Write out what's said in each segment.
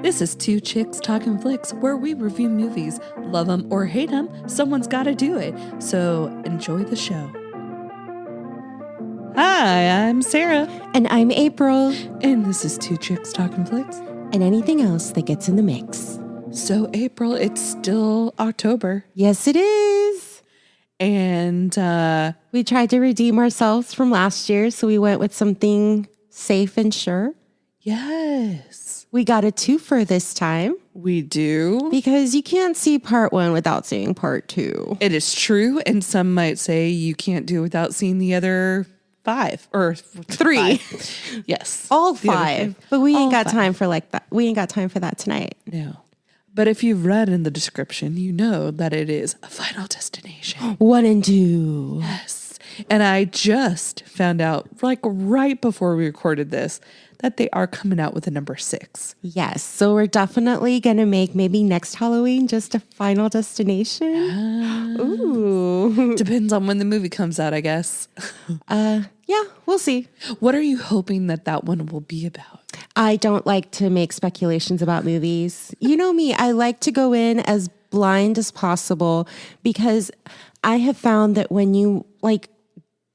This is Two Chicks Talkin Flicks, where we review movies. Love them or hate them, someone's got to do it. So enjoy the show. Hi, I'm Sarah. And I'm April. And this is Two Chicks Talkin Flicks. And anything else that gets in the mix. So, April, it's still October. Yes, it is. And we tried to redeem ourselves from last year, so we went with something safe and sure. Yes. We got a twofer this time. We do. Because you can't see part one without seeing part two. It is true. And some might say you can't do it without seeing the other 5 or 3. 5. Yes. All 5. But we ain't got 5. time for like that. We ain't got time for that tonight. No. But if you've read in the description, you know that it is a Final Destination. 1 and 2. Yes. And I just found out, like right before we recorded this, that they are coming out with a number 6. Yes. So we're definitely going to make maybe next Halloween just a Final Destination. Ooh. Depends on when the movie comes out, I guess. Yeah, we'll see. What are you hoping that one will be about? I don't like to make speculations about movies. You know me, I like to go in as blind as possible because I have found that when you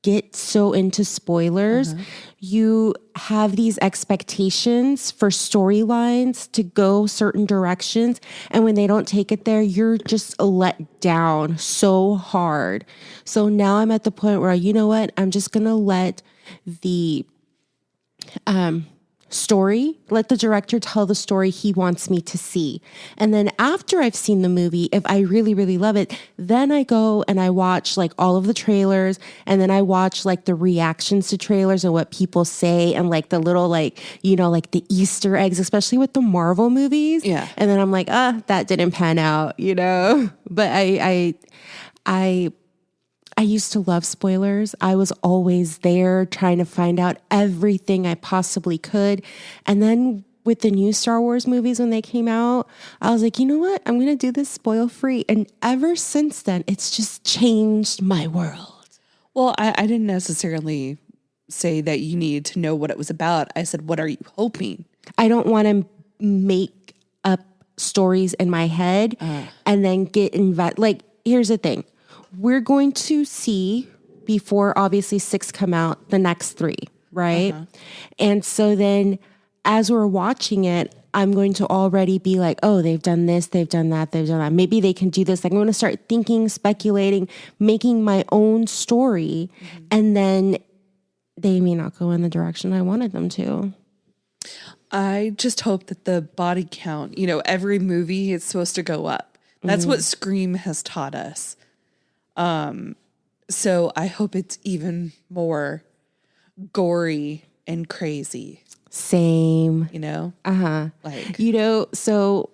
get so into spoilers, you have these expectations for storylines to go certain directions. And when they don't take it there, you're just let down so hard. So now I'm at the point where, you know what? I'm just going to let the let the director tell the story he wants me to see. And then after I've seen the movie, if I really, really love it, then I go and I watch all of the trailers, and then I watch the reactions to trailers and what people say and the little the Easter eggs, especially with the Marvel movies. Yeah. And then I'm like, that didn't pan out, But I used to love spoilers. I was always there trying to find out everything I possibly could. And then with the new Star Wars movies, when they came out, I was like, you know what? I'm going to do this spoil free. And ever since then, it's just changed my world. Well, I didn't necessarily say that you needed to know what it was about. I said, what are you hoping? I don't want to make up stories in my head and then get invested. Here's the thing. We're going to see, before obviously 6 come out, the next 3, right? And so then as we're watching it, I'm going to already be like, oh, they've done this, they've done that, they've done that. Maybe they can do this. I'm going to start thinking, speculating, making my own story. And then they may not go in the direction I wanted them to. I just hope that the body count, every movie is supposed to go up. That's what Scream has taught us. So I hope it's even more gory and crazy. Same. So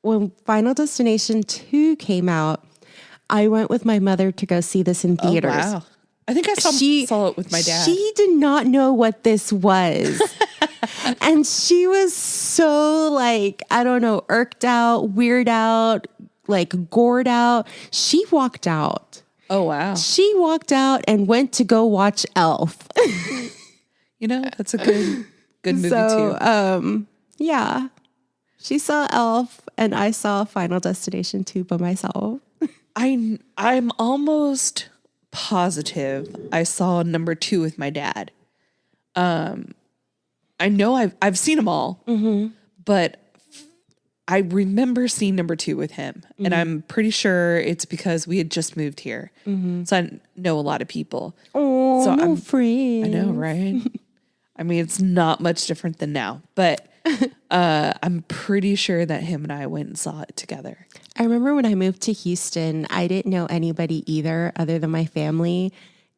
when Final Destination 2 came out, I went with my mother to go see this in theaters. Oh, wow. I think I saw it with my dad. She did not know what this was. And she was so irked out, weird out, gored out. She walked out. Oh, wow. She walked out and went to go watch Elf. That's a good movie too. Yeah. She saw Elf and I saw Final Destination 2 by myself. I'm almost positive I saw number 2 with my dad. I know I've seen them all, but I remember seeing number 2 with him, and I'm pretty sure it's because we had just moved here. So I know a lot of people. Oh, so no friends. I know, right? I mean, it's not much different than now, but I'm pretty sure that him and I went and saw it together. I remember when I moved to Houston, I didn't know anybody either other than my family.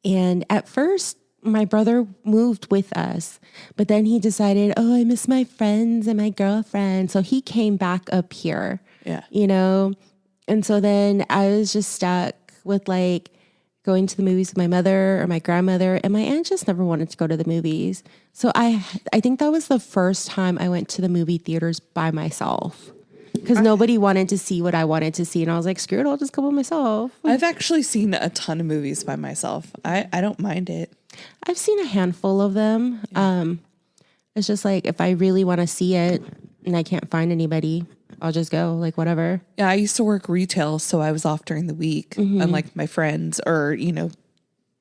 And at first, my brother moved with us, but then he decided, I miss my friends and my girlfriend. So he came back up here, And so then I was just stuck with going to the movies with my mother or my grandmother, and my aunt just never wanted to go to the movies. So I think that was the first time I went to the movie theaters by myself. Because nobody wanted to see what I wanted to see. And I was like, screw it, I'll just go by myself. I've actually seen a ton of movies by myself. I don't mind it. I've seen a handful of them. Yeah. It's just if I really want to see it, and I can't find anybody, I'll just go, like, whatever. Yeah, I used to work retail, so I was off during the week, unlike my friends or,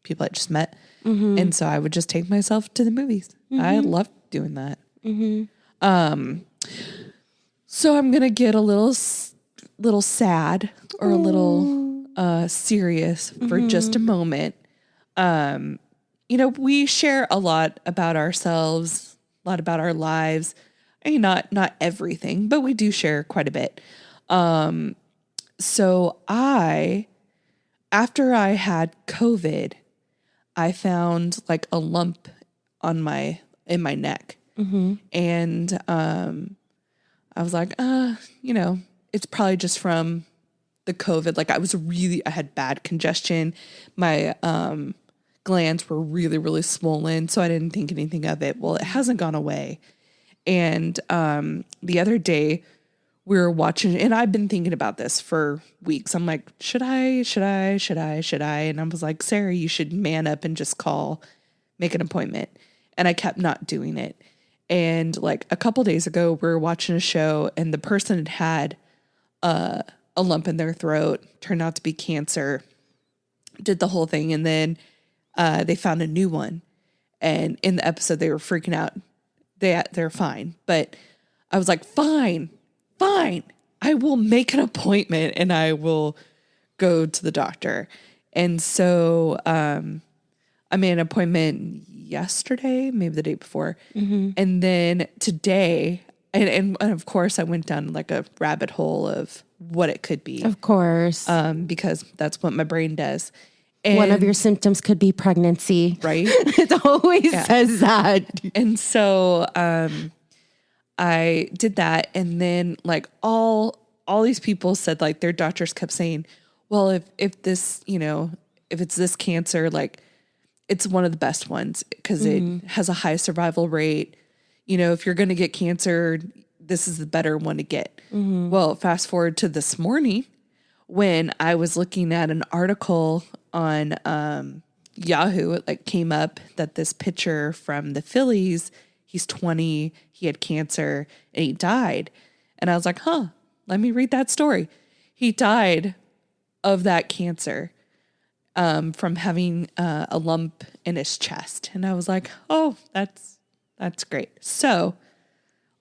people I just met. And so I would just take myself to the movies. I loved doing that. So I'm going to get a little sad or a little serious for just a moment. We share a lot about ourselves, a lot about our lives. I mean, not everything, but we do share quite a bit. So after I had COVID, I found like a lump in my neck. And I was like, it's probably just from the COVID. Like I had bad congestion. My glands were really, really swollen. So I didn't think anything of it. Well, it hasn't gone away. And the other day we were watching, and I've been thinking about this for weeks. I'm like, should I? And I was like, Sarah, you should man up and just make an appointment. And I kept not doing it. And like a couple days ago, we were watching a show and the person had a lump in their throat, turned out to be cancer, did the whole thing. And then they found a new one. And in the episode, they were freaking out. They're fine. But I was like, fine. I will make an appointment and I will go to the doctor. And so I made an appointment yesterday, maybe the day before. And then today, and of course I went down like a rabbit hole of what it could be. Of course. Because that's what my brain does. And, one of your symptoms could be pregnancy. Right? It always says that. And so I did that. And then like all these people said, like their doctors kept saying, well, if this, if it's this cancer, like it's one of the best ones because it has a high survival rate. If you're going to get cancer, this is the better one to get. Well, fast forward to this morning when I was looking at an article on Yahoo, it like came up that this pitcher from the Phillies, he's 20, he had cancer and he died. And I was like, let me read that story. He died of that cancer. From having a lump in his chest. And I was like, oh, that's great. So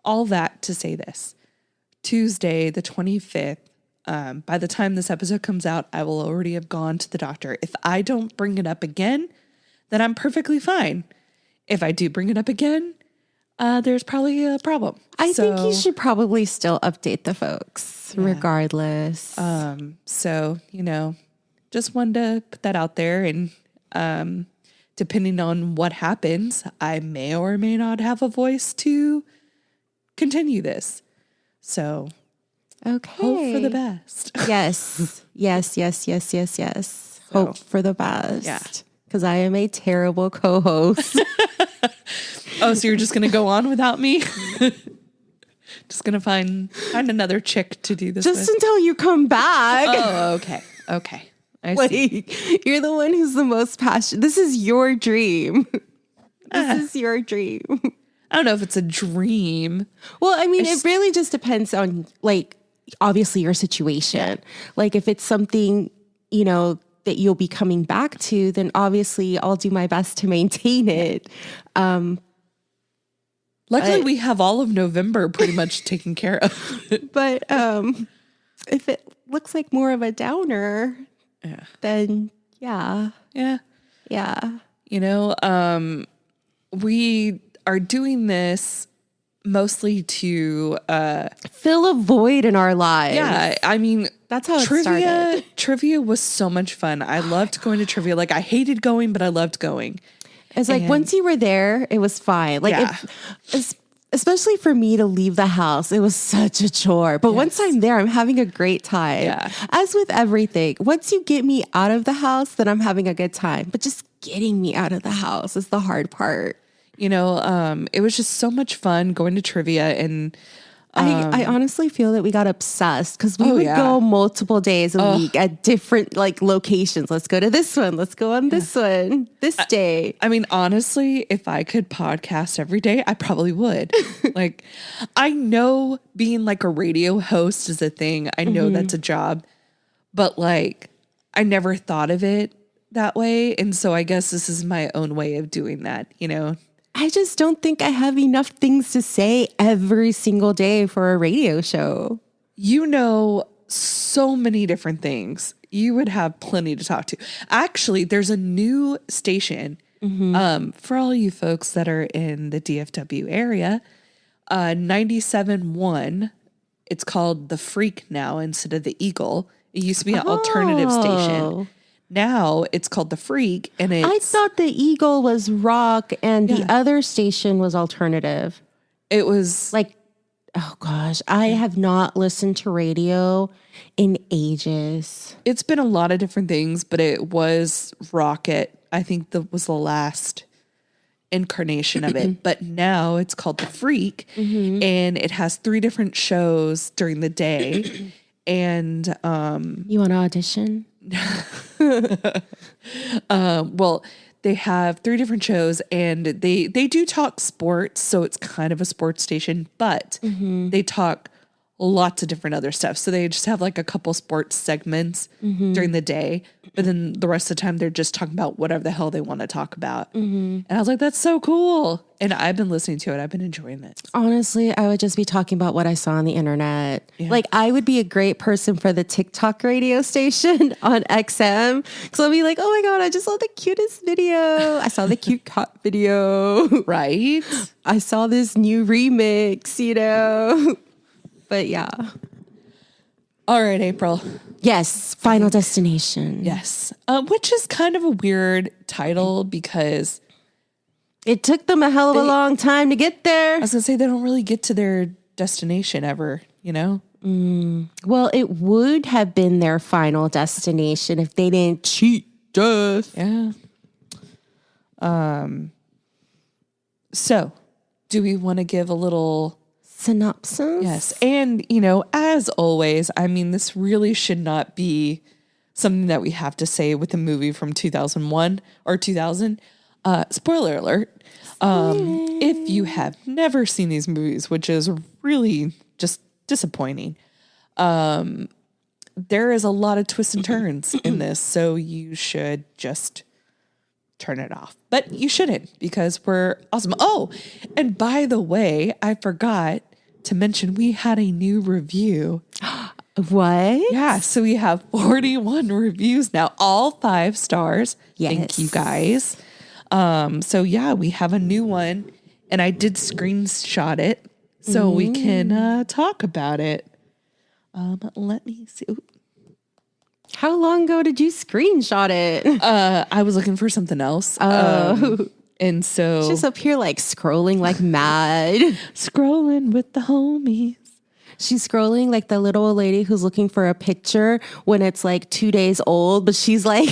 all that to say this, Tuesday, the 25th, by the time this episode comes out, I will already have gone to the doctor. If I don't bring it up again, then I'm perfectly fine. If I do bring it up again, there's probably a problem. I think you should probably still update the folks regardless. So, just wanted to put that out there. And depending on what happens, I may or may not have a voice to continue this. So, okay. Hope for the best. Yes. Hope for the best. Yeah. Because I am a terrible co-host. Oh, so you're just going to go on without me? Just going to find another chick to do this just with? Until you come back. Oh, okay. I see. You're the one who's the most passionate. This is your dream. This is your dream. I don't know if it's a dream. Well, I mean, it really just depends on, like, obviously your situation. Like, if it's something, that you'll be coming back to, then obviously I'll do my best to maintain it. Luckily, we have all of November pretty much taken care of. But if it looks like more of a downer... then yeah. We are doing this mostly to fill a void in our lives. Yeah, I mean, that's how it started. Trivia was so much fun. I loved going to trivia. Like I hated going, but I loved going. It's like once you were there, it was fine. Like especially for me to leave the house, it was such a chore. But once I'm there, I'm having a great time. Yeah. As with everything, once you get me out of the house, then I'm having a good time. But just getting me out of the house is the hard part. It was just so much fun going to trivia. And I honestly feel that we got obsessed because we would go multiple days a week at different like locations. Let's go to this one. Let's go on this one this day. I mean, honestly, if I could podcast every day, I probably would. Like, I know being like a radio host is a thing. I know that's a job, but like, I never thought of it that way. And so I guess this is my own way of doing that, you know? I just don't think I have enough things to say every single day for a radio show. You know so many different things. You would have plenty to talk to. Actually, there's a new station for all you folks that are in the DFW area, 97.1. It's called The Freak now instead of The Eagle. It used to be an alternative station. Now it's called The Freak, and I thought the Eagle was rock and the other station was alternative. It was like, oh gosh, I have not listened to radio in ages. It's been a lot of different things, but it was Rocket. I think that was the last incarnation of it. But now it's called The Freak, and it has 3 different shows during the day. And you want to audition? Well, they have 3 different shows, and they do talk sports, so it's kind of a sports station, but they talk lots of different other stuff. So they just have like a couple sports segments during the day, but then the rest of the time they're just talking about whatever the hell they want to talk about. And I was like, that's so cool. And I've been listening to it. I've been enjoying it. Honestly, I would just be talking about what I saw on the internet. Yeah. Like, I would be a great person for the TikTok radio station on XM. So I'll be like, oh my God, I just saw the cutest video. I saw the cute cat video. Right? I saw this new remix, you know? But yeah. All right, April. Yes, Final Destination. Yes. Which is kind of a weird title because it took them a hell of a long time to get there. I was going to say they don't really get to their destination ever, you know? Well, it would have been their final destination if they didn't cheat death. Yeah. So, do we want to give a little synopsis? Yes. And, you know, as always, I mean, this really should not be something that we have to say with a movie from 2001 or 2000. Spoiler alert. If you have never seen these movies, which is really just disappointing, there is a lot of twists and turns in this. So you should just turn it off. But you shouldn't, because we're awesome. Oh, and by the way, I forgot to mention we had a new review. What? Yeah, so we have 41 reviews now, all 5 stars. Yes. Thank you guys. So yeah, we have a new one, and I did screenshot it so we can talk about it. Let me see. Ooh. How long ago did you screenshot it? I was looking for something else. And so she's up here like scrolling like mad. Scrolling with the homies. She's scrolling like the little old lady who's looking for a picture when it's like 2 days old, but she's like,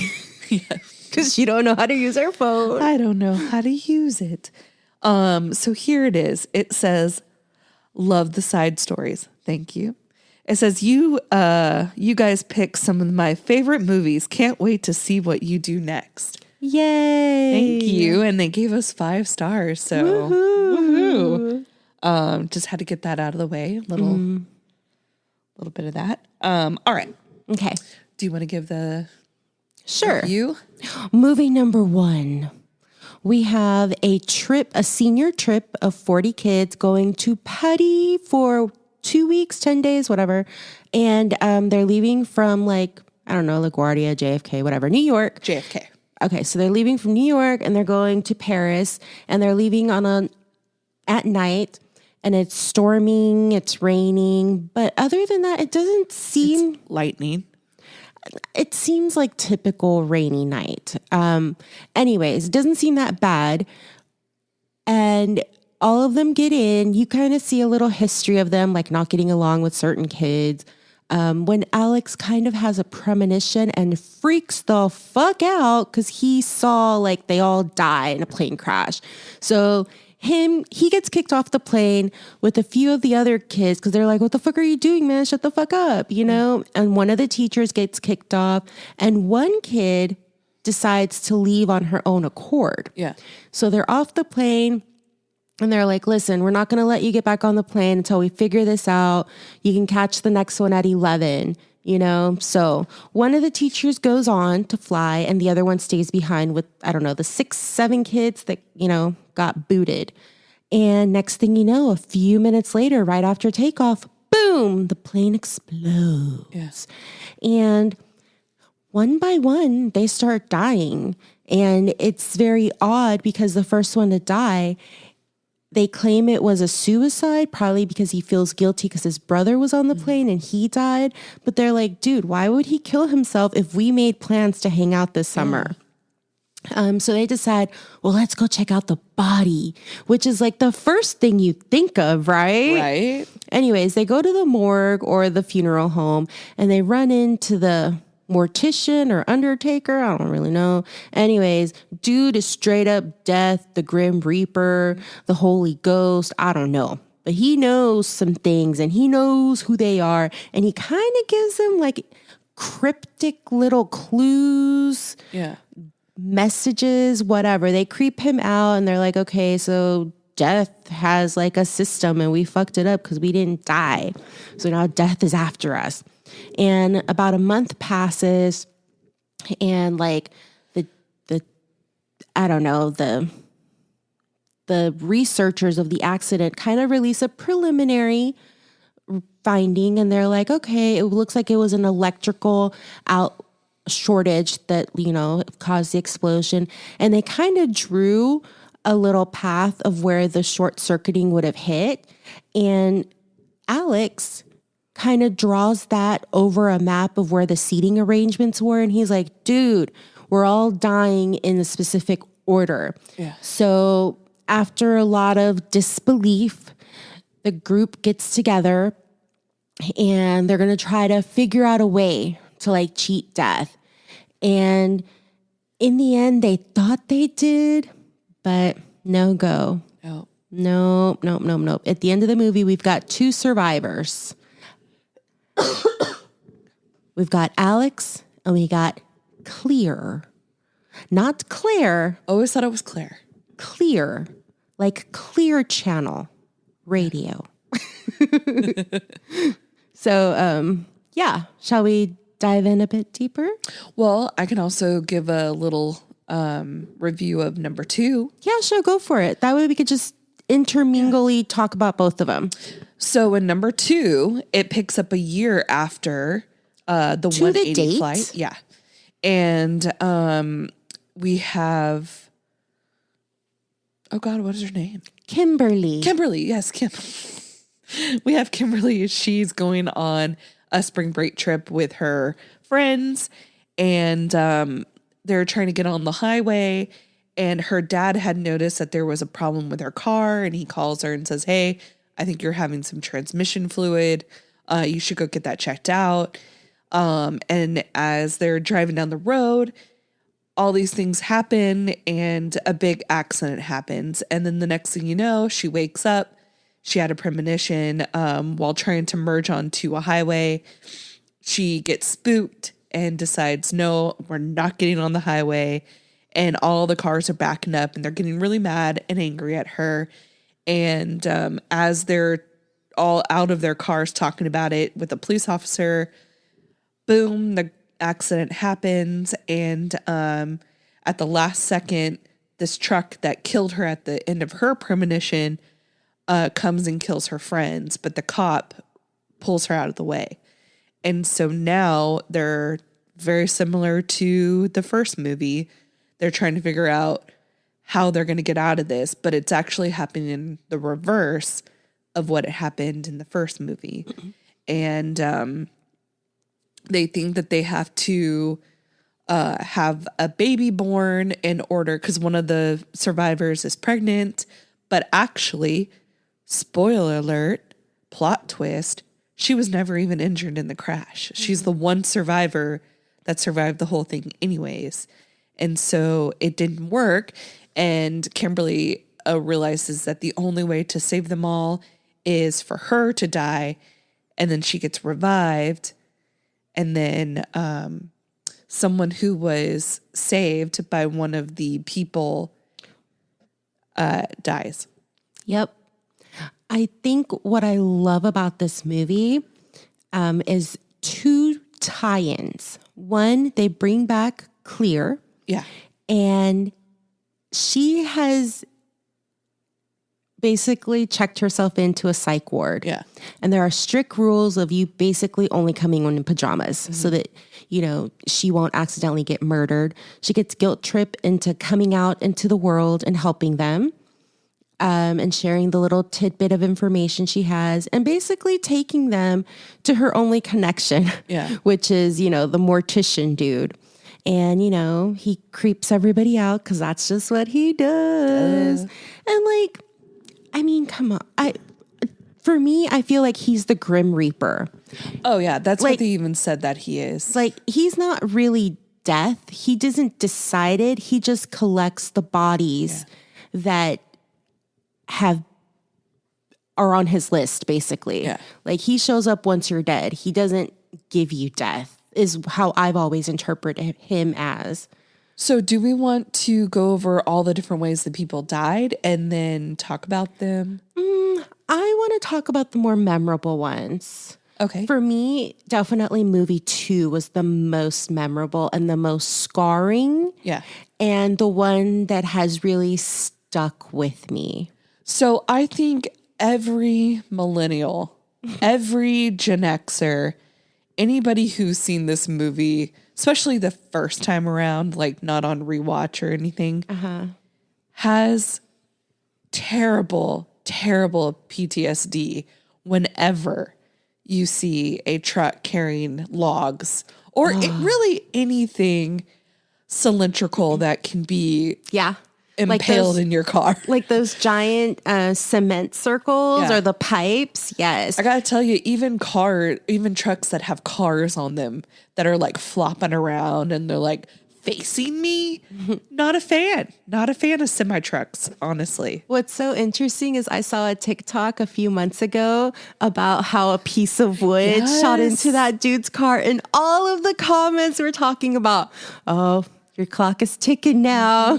because she don't know how to use her phone. I don't know how to use it. So here it is. It says, love the side stories. Thank you. It says, you guys pick some of my favorite movies. Can't wait to see what you do next. Yay. Thank you. And they gave us 5 stars. So woohoo. Just had to get that out of the way. A little bit of that. All right. Okay. Do you want to give the review? Movie number 1. We have a senior trip of 40 kids going to Putty for 2 weeks, 10 days, whatever. And they're leaving from like, I don't know, LaGuardia, JFK, whatever, New York. JFK. Okay, so they're leaving from New York and they're going to Paris, and they're leaving at night, and it's storming, it's raining, but other than that, it doesn't seem... It's lightning. It seems like typical rainy night. Anyways, it doesn't seem that bad. And all of them get in. You kind of see a little history of them, like not getting along with certain kids. When Alex kind of has a premonition and freaks the fuck out because he saw like they all die in a plane crash. So He gets kicked off the plane with a few of the other kids because they're like, what the fuck are you doing, man? Shut the fuck up, you know? And one of the teachers gets kicked off, and one kid decides to leave on her own accord. Yeah. So they're off the plane, and they're like, listen, we're not going to let you get back on the plane until we figure this out. You can catch the next one at 11. You know, so one of the teachers goes on to fly and the other one stays behind with, I don't know, the 6, 7 kids that, you know, got booted. And next thing you know, a few minutes later, right after takeoff, boom, the plane explodes. Yes. And one by one, they start dying. And it's very odd because the first one to die, they claim it was a suicide, probably because he feels guilty because his brother was on the plane and he died. But they're like, dude, why would he kill himself if we made plans to hang out this summer? So they decide, well, let's go check out the body, which is like the first thing you think of, right? Right. Anyways, they go to the morgue or the funeral home and they run into the mortician or undertaker. I don't really know. Anyways, dude is straight up death, the Grim Reaper, the Holy Ghost. I don't know. But he knows some things and he knows who they are. And he kind of gives them like cryptic little clues, messages, whatever. They creep him out and they're like, okay, so death has like a system and we fucked it up because we didn't die. So now death is after us. And about a month passes and like the I don't know, the researchers of the accident kind of release a preliminary finding and they're like, okay, it looks like it was an electrical shortage that, you know, caused the explosion. And they kind of drew a little path of where the short circuiting would have hit. And Alex kind of draws that over a map of where the seating arrangements were. And he's like, dude, we're all dying in a specific order. Yeah. So after a lot of disbelief, the group gets together and they're going to try to figure out a way to like cheat death. And in the end, they thought they did, but no go. Nope. At the end of the movie, we've got 2 survivors. We've got Alex and we got Clear. Not Claire. Always thought it was Claire. Clear. Like Clear Channel radio. So, yeah. Shall we dive in a bit deeper? Well, I can also give a little review of number 2. Yeah, sure. Go for it. That way we could just intermingly talk about both of them. So in number 2, it picks up a year after the 180 flight. Yeah. And we have, oh God, what is her name? Kimberly. Yes, Kim. We have Kimberly. She's going on a spring break trip with her friends and they're trying to get on the highway. And her dad had noticed that there was a problem with her car and he calls her and says, hey, I think you're having some transmission fluid. You should go get that checked out. And as they're driving down the road, all these things happen and a big accident happens. And then the next thing you know, she wakes up. She had a premonition while trying to merge onto a highway. She gets spooked and decides, no, we're not getting on the highway. And all the cars are backing up and they're getting really mad and angry at her. And as they're all out of their cars talking about it with a police officer, boom, the accident happens. And at the last second, this truck that killed her at the end of her premonition comes and kills her friends. But the cop pulls her out of the way. And so now they're very similar to the first movie. They're trying to figure out how they're going to get out of this, but it's actually happening in the reverse of what had happened in the first movie. Mm-hmm. And they think that they have to have a baby born in order, because one of the survivors is pregnant, but actually, spoiler alert, plot twist, she was never even injured in the crash. Mm-hmm. She's the one survivor that survived the whole thing anyways. And so it didn't work. And Kimberly realizes that the only way to save them all is for her to die, and then she gets revived, and then someone who was saved by one of the people dies. Yep. I think what I love about this movie is two tie-ins. One, they bring back Clear. Yeah. And she has basically checked herself into a psych ward. Yeah. And there are strict rules of you basically only coming in pajamas so that, she won't accidentally get murdered. She gets guilt tripped into coming out into the world and helping them. And sharing the little tidbit of information she has and basically taking them to her only connection, which is, the mortician dude. And, he creeps everybody out because that's just what he does. And come on. For me, I feel like he's the Grim Reaper. Oh, yeah. That's what they even said that he is. He's not really death. He doesn't decide it. He just collects the bodies that are on his list, basically. Yeah. He shows up once you're dead. He doesn't give you death, is how I've always interpreted him as. So do we want to go over all the different ways that people died and then talk about them? I want to talk about the more memorable ones. Okay. For me, definitely movie 2 was the most memorable and the most scarring. Yeah. And the one that has really stuck with me. So I think every millennial, every Gen Xer, anybody who's seen this movie, especially the first time around, not on rewatch or anything, has terrible, terrible PTSD whenever you see a truck carrying logs or really anything cylindrical that can be impaled in your car. Those giant cement circles or the pipes. Yes. I gotta tell you, even trucks that have cars on them that are flopping around and they're facing me. Not a fan of semi trucks, honestly. What's so interesting is I saw a TikTok a few months ago about how a piece of wood shot into that dude's car, and all of the comments were talking about, your clock is ticking now.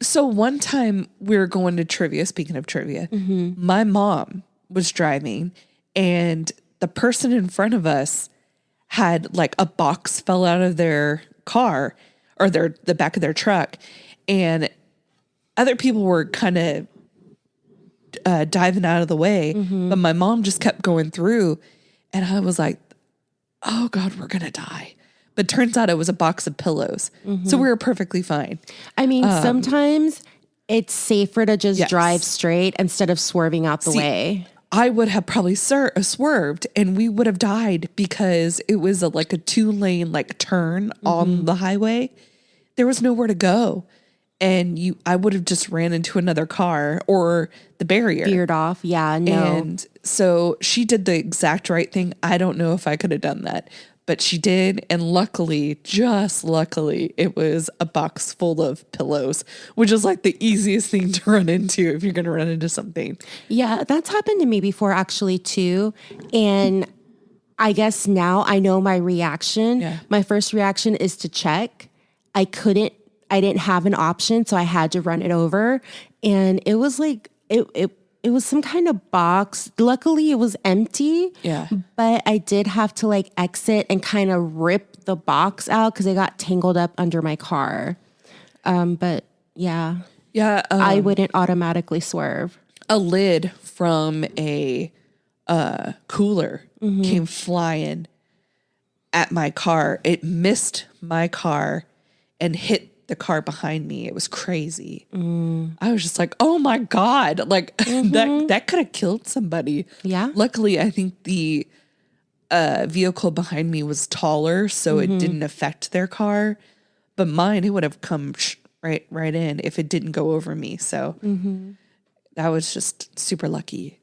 So one time we were going to trivia, speaking of trivia, my mom was driving and the person in front of us had a box fell out of their car or the back of their truck. And other people were kind of diving out of the way, but my mom just kept going through and I was like, oh God, we're going to die. But turns out it was a box of pillows. So we were perfectly fine. Sometimes it's safer to just drive straight instead of swerving out the way. I would have probably swerved and we would have died because it was a 2-lane turn on the highway. There was nowhere to go. And I would have just ran into another car or the barrier. Veered off. Yeah, no. And so she did the exact right thing. I don't know if I could have done that. But she did, and luckily, just luckily, it was a box full of pillows, which is the easiest thing to run into if you're going to run into something. Yeah, that's happened to me before, actually, too. And I guess now I know my reaction. Yeah. My first reaction is to check. I didn't have an option, so I had to run it over. And it was it was some kind of box. Luckily, it was empty. Yeah. But I did have to exit and kind of rip the box out because it got tangled up under my car. But yeah. Yeah. I wouldn't automatically swerve. A lid from a cooler came flying at my car. It missed my car and hit the car behind me. It was crazy. I was just like, oh my God. That could have killed somebody. Yeah. Luckily, I think the vehicle behind me was taller, so it didn't affect their car. But mine, it would have come right in if it didn't go over me. So that was just super lucky.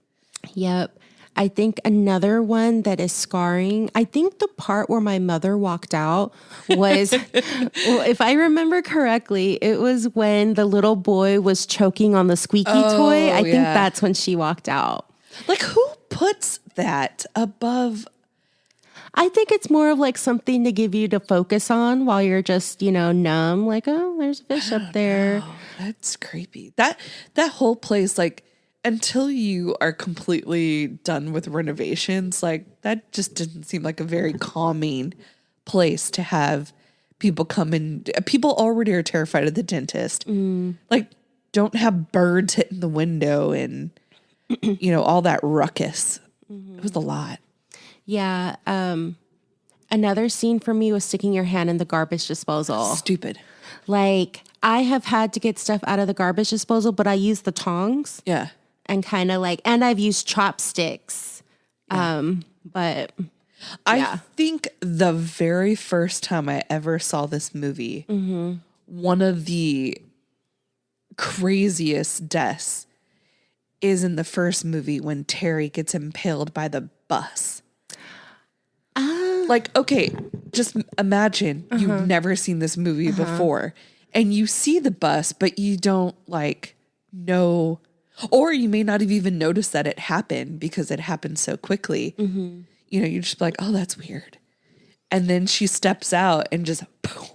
Yep. I think another one that is scarring, I think the part where my mother walked out was, well, if I remember correctly, it was when the little boy was choking on the squeaky toy. I think that's when she walked out. Like, who puts that above? I think it's more of like something to give you to focus on while you're just, numb. Like, oh, there's a fish up there. Know. That's creepy. That whole place, like, until you are completely done with renovations, like, that just didn't seem like a very calming place to have people come in. People already are terrified of the dentist. Like, don't have birds hitting the window and, all that ruckus. It was a lot. Yeah. Another scene for me was sticking your hand in the garbage disposal. Stupid. Like, I have had to get stuff out of the garbage disposal, but I use the tongs. Yeah. And kind of like, and I've used chopsticks. But I think the very first time I ever saw this movie, one of the craziest deaths is in the first movie when Terry gets impaled by the bus. Like, okay, just imagine you've never seen this movie before and you see the bus, but you don't know. Or you may not have even noticed that it happened because it happened so quickly. You're just like, oh, that's weird. And then she steps out and just boom.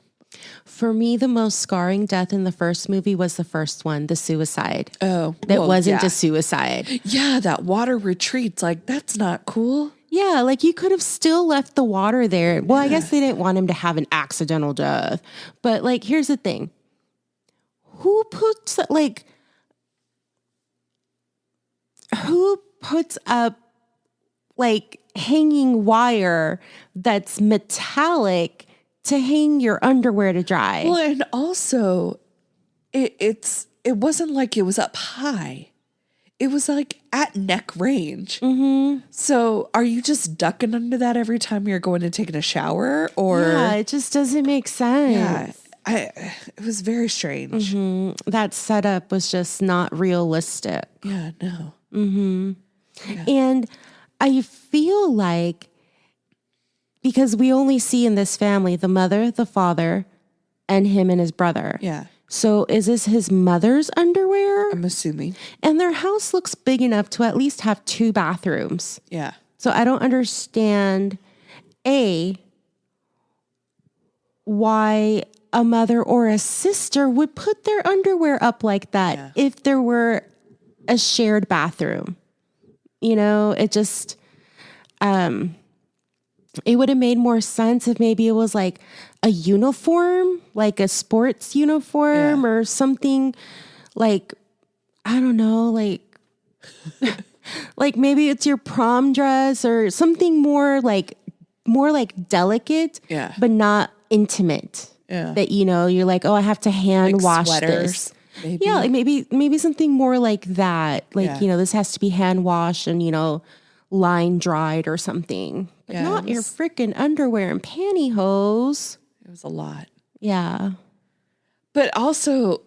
For me, the most scarring death in the first movie was the first one, the suicide. Oh. That wasn't a suicide. Yeah, that water retreat. Like, that's not cool. Yeah, like you could have still left the water there. Well, I guess they didn't want him to have an accidental death. But like, here's the thing. Who puts up like hanging wire that's metallic to hang your underwear to dry? Well, and also it wasn't like it was up high. It was like at neck range. So are you just ducking under that every time you're going and taking a shower? Or yeah, it just doesn't make sense. Yeah, it was very strange. That setup was just not realistic. Yeah, no. Yeah. And I feel like, because we only see in this family the mother, the father, and him and his brother. Yeah. So is this his mother's underwear? I'm assuming. And their house looks big enough to at least have 2 bathrooms. Yeah. So I don't understand, why a mother or a sister would put their underwear up like that if there were a shared bathroom. It just, it would have made more sense if maybe it was like a uniform, like a sports uniform or something, like, I don't know, like, like maybe it's your prom dress or something more like delicate, but not intimate. Yeah. That, you're like, oh, I have to hand wash this. Maybe. Yeah, like maybe something more like that. Like, this has to be hand washed and, line dried or something. But not your freaking underwear and pantyhose. It was a lot. Yeah. But also,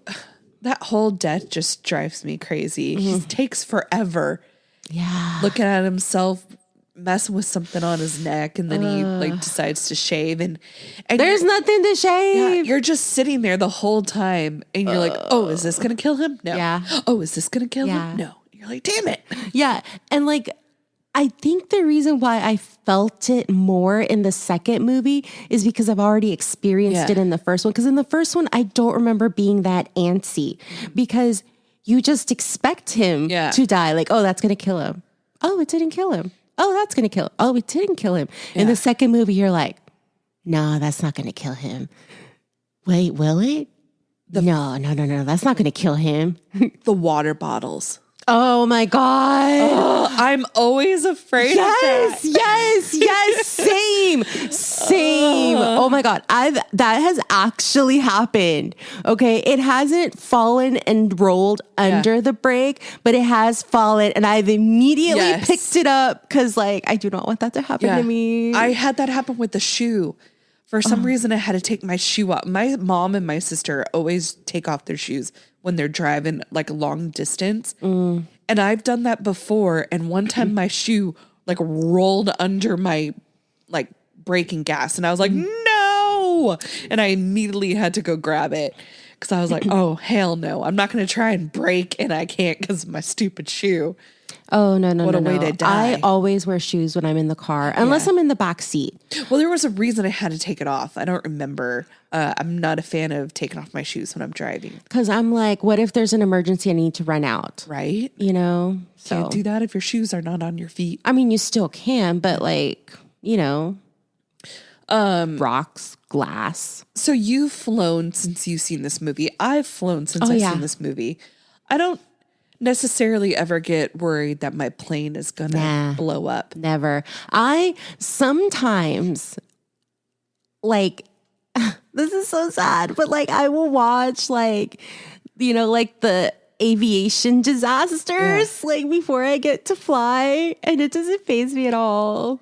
that whole death just drives me crazy. He takes forever. Yeah. Looking at himself, messing with something on his neck, and then he decides to shave. And there's nothing to shave. Yeah, you're just sitting there the whole time, and you're like, oh, is this going to kill him? No. Yeah. Oh, is this going to kill him? No. You're like, damn it. Yeah. And like, I think the reason why I felt it more in the second movie is because I've already experienced it in the first one. Because in the first one, I don't remember being that antsy because you just expect him to die. Like, oh, that's going to kill him. Oh, it didn't kill him. Oh, that's going to kill him. Oh, it didn't kill him. Yeah. In the second movie, you're like, no, that's not going to kill him. Wait, will it? No, that's not going to kill him. The water bottles. Oh my God. Oh, I'm always afraid of that. Yes. Same. Oh my God. That has actually happened. Okay. It hasn't fallen and rolled under the brake, but it has fallen and I've immediately picked it up because like, I do not want that to happen to me. I had that happen with the shoe. For some reason, I had to take my shoe off. My mom and my sister always take off their shoes when they're driving like a long distance. And I've done that before. And one time my shoe like rolled under my like braking gas. And I was like, no. And I immediately had to go grab it. Because I was like, oh, hell no. I'm not going to try and brake. And I can't because of my stupid shoe. Oh, no. What a way to die. I always wear shoes when I'm in the car, unless I'm in the back seat. Well, there was a reason I had to take it off. I don't remember. I'm not a fan of taking off my shoes when I'm driving. Because I'm like, what if there's an emergency? I need to run out. Right? You know? So Can't do that if your shoes are not on your feet. I mean, you still can, but like, you know, rocks, glass. So you've flown since you've seen this movie. I've flown since I've seen this movie. I don't necessarily ever get worried that my plane is gonna blow up. Never. I sometimes like this is so sad, but like I will watch like, you know, like the aviation disasters like before I get to fly, and it doesn't faze me at all.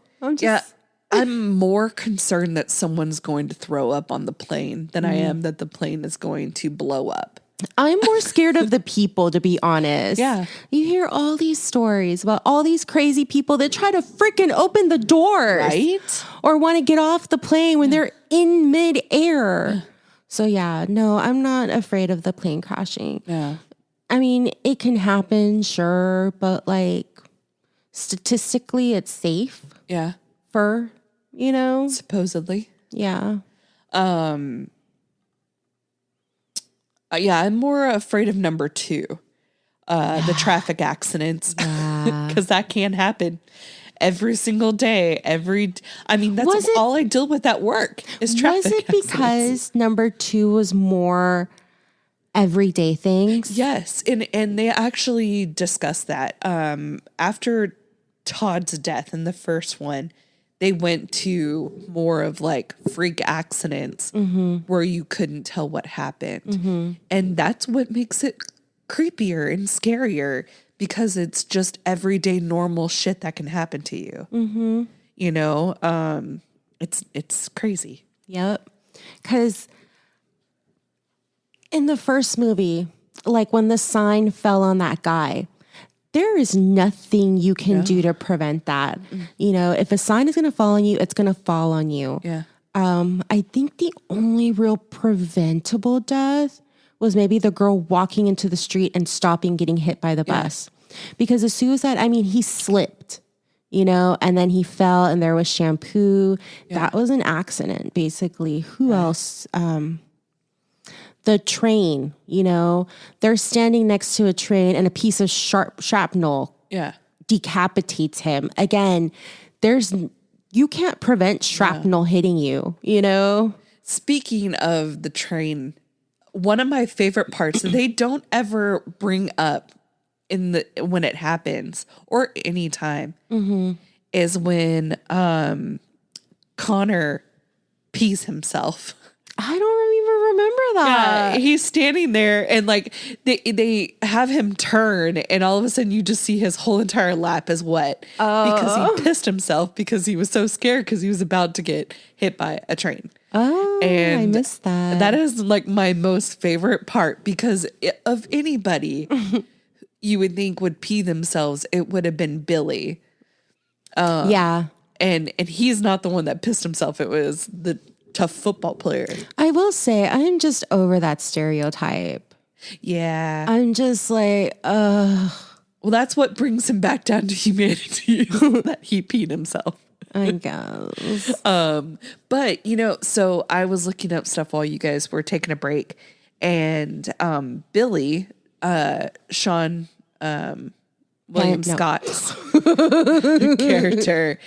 I'm more concerned that someone's going to throw up on the plane than I am that the plane is going to blow up. I'm more scared of the people, to be honest. Yeah. You hear all these stories about all these crazy people that try to freaking open the doors. Right? Or want to get off the plane when they're in midair. So yeah, no, I'm not afraid of the plane crashing. Yeah. I mean, it can happen, sure, but like statistically it's safe Yeah. for, you know? Supposedly. Yeah. Yeah, I'm more afraid of number 2, the traffic accidents, because that can happen every single day. I mean, that's all I deal with at work is traffic accidents. Was it because number 2 was more everyday things? Yes, and they actually discussed that. After Todd's death in the first one, they went to more of like freak accidents where you couldn't tell what happened. And that's what makes it creepier and scarier, because it's just everyday normal shit that can happen to you. You know, it's crazy. Yep. Because in the first movie, like when the sign fell on that guy, there is nothing you can do to prevent that. You know, if a sign is going to fall on you, it's going to fall on you. Yeah. I think the only real preventable death was maybe the girl walking into the street and stopping, getting hit by the bus. Because the suicide, I mean, he slipped, you know, and then he fell and there was shampoo. That was an accident, basically. Who else? The train, you know, they're standing next to a train and a piece of shrapnel decapitates him. Again, you can't prevent shrapnel hitting you, you know? Speaking of the train, one of my favorite parts that they don't ever bring up when it happens or anytime is when Connor pees himself. I don't even remember that. Yeah, he's standing there and like they have him turn and all of a sudden you just see his whole entire lap is wet because he pissed himself because he was so scared because he was about to get hit by a train. Oh, and I missed that. That is like my most favorite part because of anybody you would think would pee themselves, it would have been Billy. Yeah. And he's not the one that pissed himself. It was the tough football player. I will say I'm just over that stereotype. Yeah. I'm just like, well, that's what brings him back down to humanity, that he peed himself. I guess. But you know, so I was looking up stuff while you guys were taking a break, and Billy, Sean William Scott's character,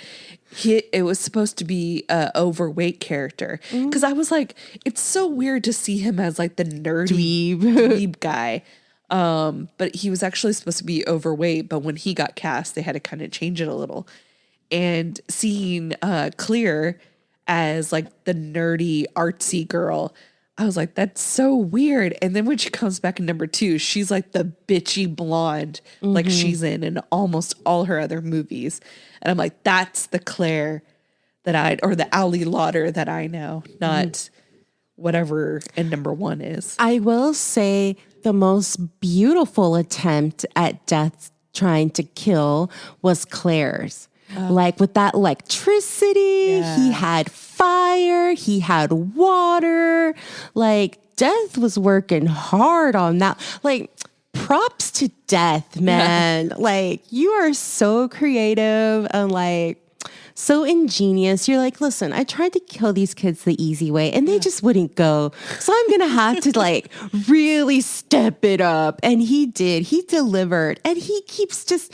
it was supposed to be an overweight character because I was like, it's so weird to see him as like the nerdy dweeb guy. But he was actually supposed to be overweight, but when he got cast, they had to kind of change it a little. And seeing Clear as like the nerdy artsy girl, I was like, that's so weird. And then when she comes back in number 2, she's like the bitchy blonde, like she's in almost all her other movies. And I'm like, that's the Claire or the Ally Lauder that I know, not whatever and number 1 is. I will say the most beautiful attempt at death trying to kill was Claire's. Like with that electricity, he had fire, he had water. Like Death was working hard on that. Like props to Death, man. Like you are so creative and like so ingenious. You're like, listen, I tried to kill these kids the easy way and they just wouldn't go. So I'm going to have to like really step it up. And he did. He delivered. And he keeps just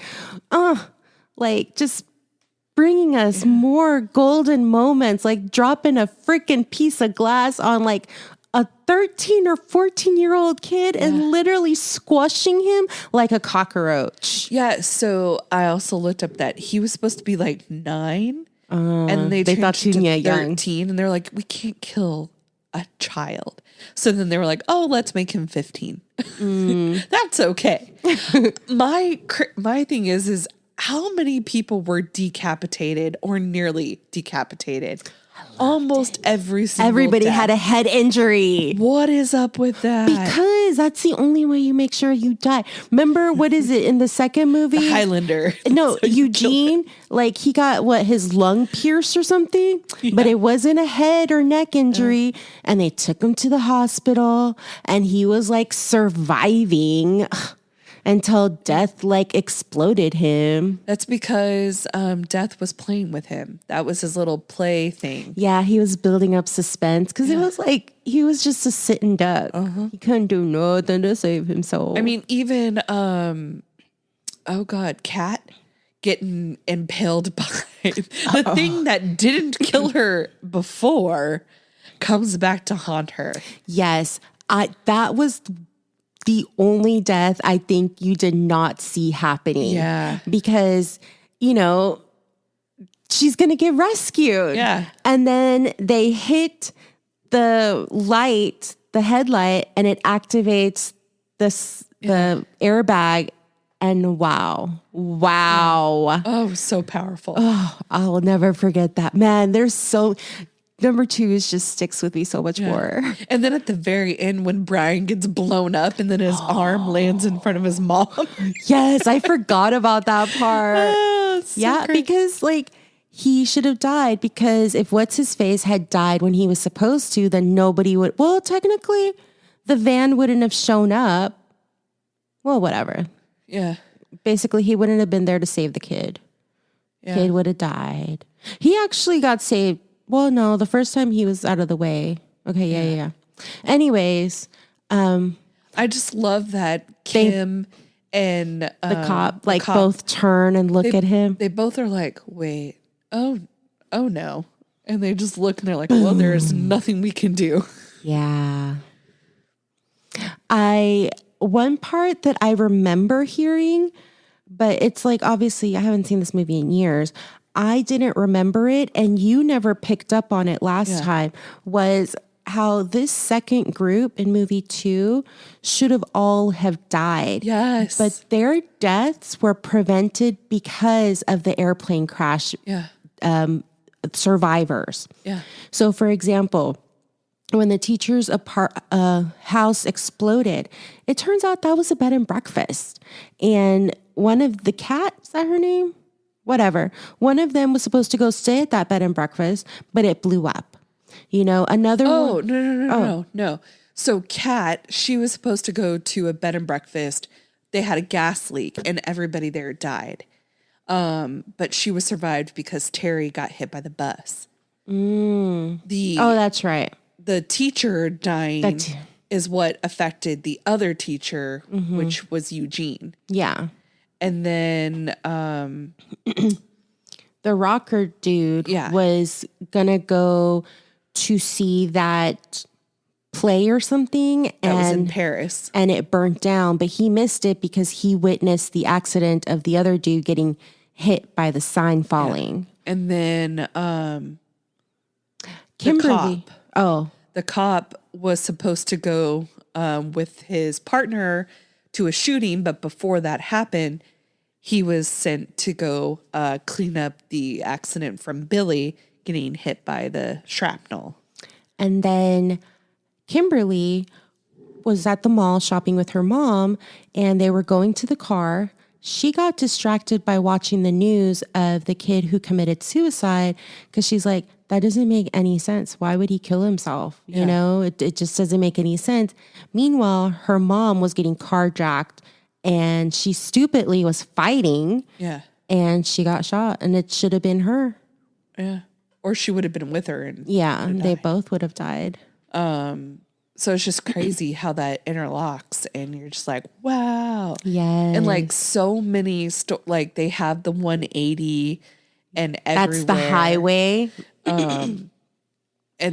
bringing us more golden moments, like dropping a freaking piece of glass on like a 13 or 14-year-old kid and literally squashing him like a cockroach. Yeah, so I also looked up that he was supposed to be like 9, and they thought changed too it to young. 13, and they're like, we can't kill a child. So then they were like, oh, let's make him 15. That's okay. My thing is how many people were decapitated or nearly decapitated? Almost every single Everybody death. had a head injury. What is up with that? Because that's the only way you make sure you die. Remember, what is it in the second movie? The Highlander. No, So you Eugene, like he got his lung pierced or something, but it wasn't a head or neck injury. And they took him to the hospital and he was like surviving until Death like exploded him. That's because Death was playing with him. That was his little play thing. Yeah, he was building up suspense because it was like he was just a sitting duck. He couldn't do nothing to save himself. I mean, even Kat getting impaled by the thing that didn't kill her before comes back to haunt her. Yes, that was the only death I think you did not see happening. Yeah. Because, she's going to get rescued. Yeah. And then they hit the headlight, and it activates the airbag. And wow. Oh, so powerful. Oh, I will never forget that. Man, number 2 just sticks with me so much more. And then at the very end, when Brian gets blown up and then his arm lands in front of his mom. Yes, I forgot about that part. So great. Because like he should have died, because if What's-His-Face had died when he was supposed to, then nobody would. Well, technically, the van wouldn't have shown up. Well, whatever. Yeah. Basically, he wouldn't have been there to save the kid. Yeah. Kid would have died. He actually got saved. Well, no, the first time he was out of the way. Okay, yeah. Anyways, I just love that Kim and the cop both turn and look at him. They both are like, wait, oh no. And they just look and they're like, well, there's nothing we can do. Yeah. One part that I remember hearing, but it's like, obviously I haven't seen this movie in years. I didn't remember it, and you never picked up on it last time, was how this second group in movie 2 should have all have died. Yes. But their deaths were prevented because of the airplane crash survivors. Yeah. So for example, when the teacher's house exploded, it turns out that was a bed and breakfast. And one of the cat, is that her name? Whatever. One of them was supposed to go stay at that bed and breakfast, but it blew up. Another one. No. So Kat, she was supposed to go to a bed and breakfast. They had a gas leak and everybody there died. But she was survived because Terry got hit by the bus. That's right. The teacher dying is what affected the other teacher, which was Eugene. Yeah. And then the rocker dude was going to go to see that play or something. That was in Paris. And it burnt down, but he missed it because he witnessed the accident of the other dude getting hit by the sign falling. Yeah. And then Kimberly. The cop was supposed to go with his partner to a shooting, but before that happened, he was sent to go clean up the accident from Billy getting hit by the shrapnel. And then Kimberly was at the mall shopping with her mom, and they were going to the car. She got distracted by watching the news of the kid who committed suicide because she's like, that doesn't make any sense. Why would he kill himself? You know, it just doesn't make any sense. Meanwhile, her mom was getting carjacked and she stupidly was fighting. Yeah. And she got shot, and it should have been her. Yeah. Or she would have been with her. And they both would have died. So it's just crazy how that interlocks, and you're just like, wow. Yes. And like so many, like they have the 180 and everywhere. That's the highway. And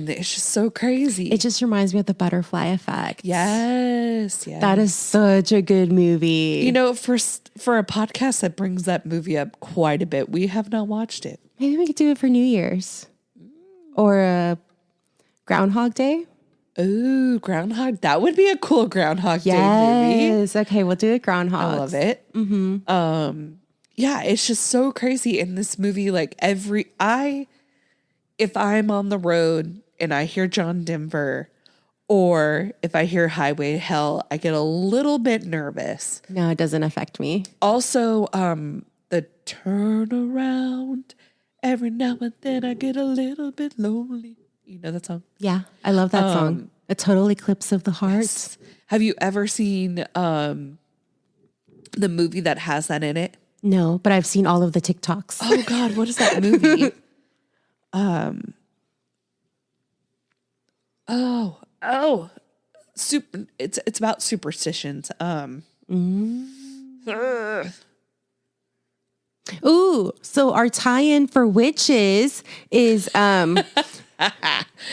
it's just so crazy. It just reminds me of the butterfly effect. Yes. That is such a good movie. You know, for a podcast that brings that movie up quite a bit, we have not watched it. Maybe we could do it for New Year's or a Groundhog Day. Ooh, Groundhog. That would be a cool Groundhog Day movie. Yes. Okay, we'll do it Groundhog. I love it. Mm-hmm. Yeah, it's just so crazy in this movie. Like if I'm on the road and I hear John Denver, or if I hear Highway to Hell, I get a little bit nervous. No, it doesn't affect me. Also, the turnaround. Every now and then I get a little bit lonely. You know that song? Yeah, I love that song. A total eclipse of the heart. Yes. Have you ever seen the movie that has that in it? No, but I've seen all of the TikToks. Oh God, what is that movie? Super. It's about superstitions. Ooh, so our tie-in for witches is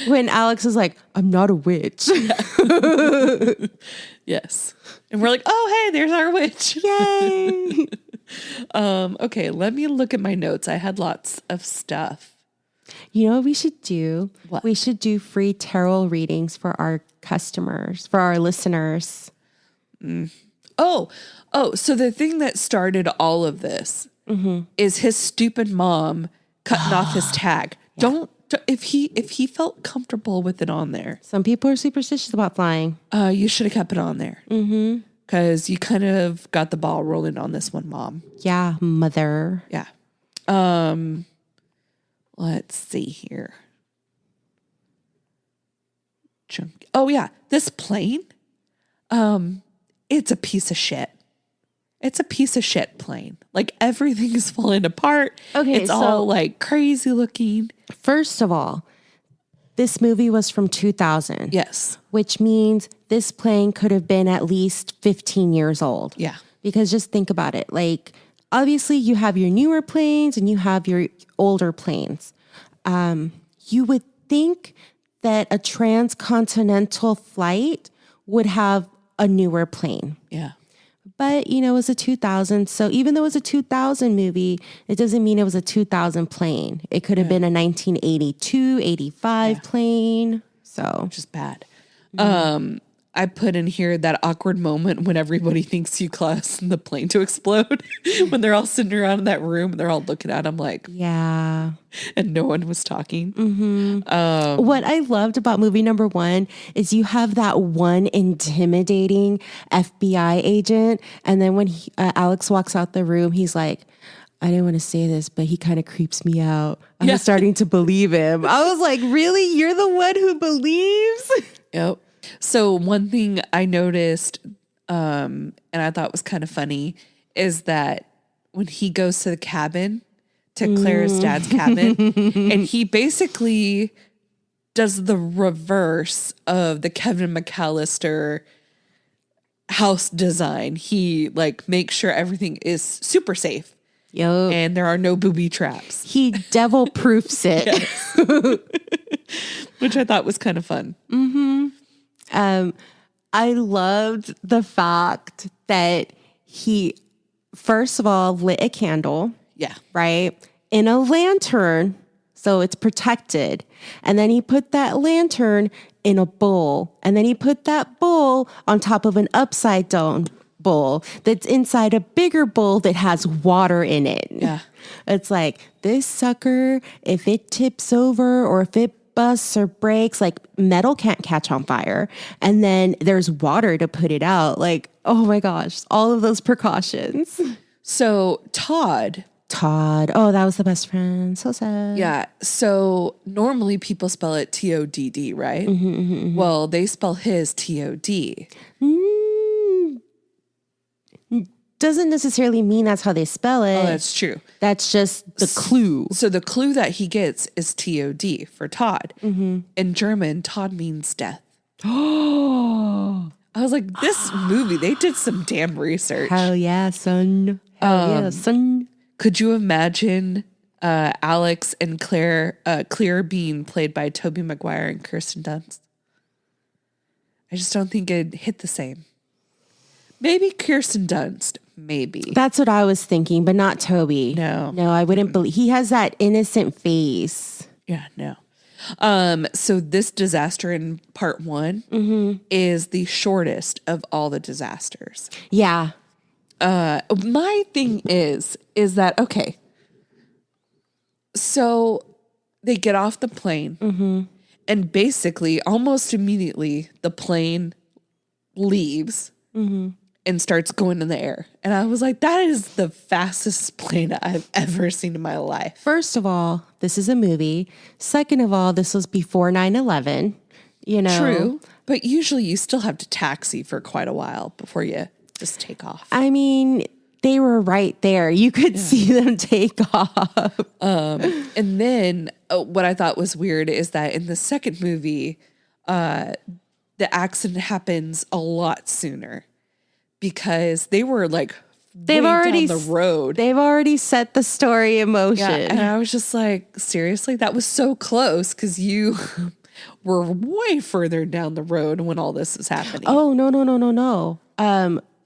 when Alex is like, I'm not a witch. Yes. And we're like, oh, hey, there's our witch. Yay. Okay, let me look at my notes. I had lots of stuff. You know what we should do? What? We should do free tarot readings for our customers, for our listeners. Oh, so the thing that started all of this is his stupid mom cutting off his tag. Yeah. If he felt comfortable with it on there. Some people are superstitious about flying. You should have kept it on there. Because you kind of got the ball rolling on this one, Mom. Yeah, mother. Yeah. Let's see here. Oh yeah, this plane. It's a piece of shit. It's a piece of shit plane. Like everything is falling apart. Okay, it's all like crazy looking. First of all, this movie was from 2000. Yes. Which means this plane could have been at least 15 years old. Yeah. Because just think about it. Like, obviously you have your newer planes and you have your older planes. You would think that a transcontinental flight would have a newer plane. Yeah. But, you know, it was a 2000. So even though it was a 2000 movie, it doesn't mean it was a 2000 plane. It could have been a 1982, 85 plane. So just bad. I put in here that awkward moment when everybody thinks you caused the plane to explode when they're all sitting around in that room and they're all looking at him like, yeah. And no one was talking. What I loved about movie number one is you have that one intimidating FBI agent. And then when Alex walks out the room, he's like, I didn't want to say this, but he kind of creeps me out. I'm starting to believe him. I was like, really? You're the one who believes? Yep. So one thing I noticed, and I thought was kind of funny, is that when he goes to the cabin, to Claire's dad's cabin, and he basically does the reverse of the Kevin McAllister house design. He like makes sure everything is super safe. Yep. And there are no booby traps. He devil proofs it. Which I thought was kind of fun. I loved the fact that he, first of all, lit a candle. Yeah. Right? In a lantern, so it's protected. And then he put that lantern in a bowl. And then he put that bowl on top of an upside down bowl that's inside a bigger bowl that has water in it. Yeah. It's like, this sucker, if it tips over or if it busts or breaks, like metal can't catch on fire. And then there's water to put it out. Like, oh my gosh, all of those precautions. So Todd. Oh, that was the best friend. So sad. Yeah. So normally people spell it Todd, right? Well, they spell his Tod. Doesn't necessarily mean that's how they spell it. Oh, that's true. That's just the clue. So the clue that he gets is Tod for Todd. In German, Todd means death. Oh, I was like, this movie, they did some damn research. hell yeah, son. Hell yeah, son. Could you imagine Alex and Claire being played by Tobey Maguire and Kirsten Dunst? I just don't think it'd hit the same. Maybe Kirsten Dunst, maybe. That's what I was thinking, but not Toby. No. No, I wouldn't believe. He has that innocent face. Yeah, no. So this disaster in part 1 is the shortest of all the disasters. Yeah. My thing is that, okay, so they get off the plane and basically almost immediately the plane leaves and starts going in the air. And I was like, that is the fastest plane I've ever seen in my life. First of all, this is a movie. Second of all, this was before 9/11. You know. True. But usually you still have to taxi for quite a while before you just take off. I mean, they were right there. You could see them take off. And then what I thought was weird is that in the second movie, the accident happens a lot sooner because they were like They've way already down the road. They've already set the story in motion. Yeah, and I was just like, seriously, that was so close because you were way further down the road when all this is happening. Oh, no.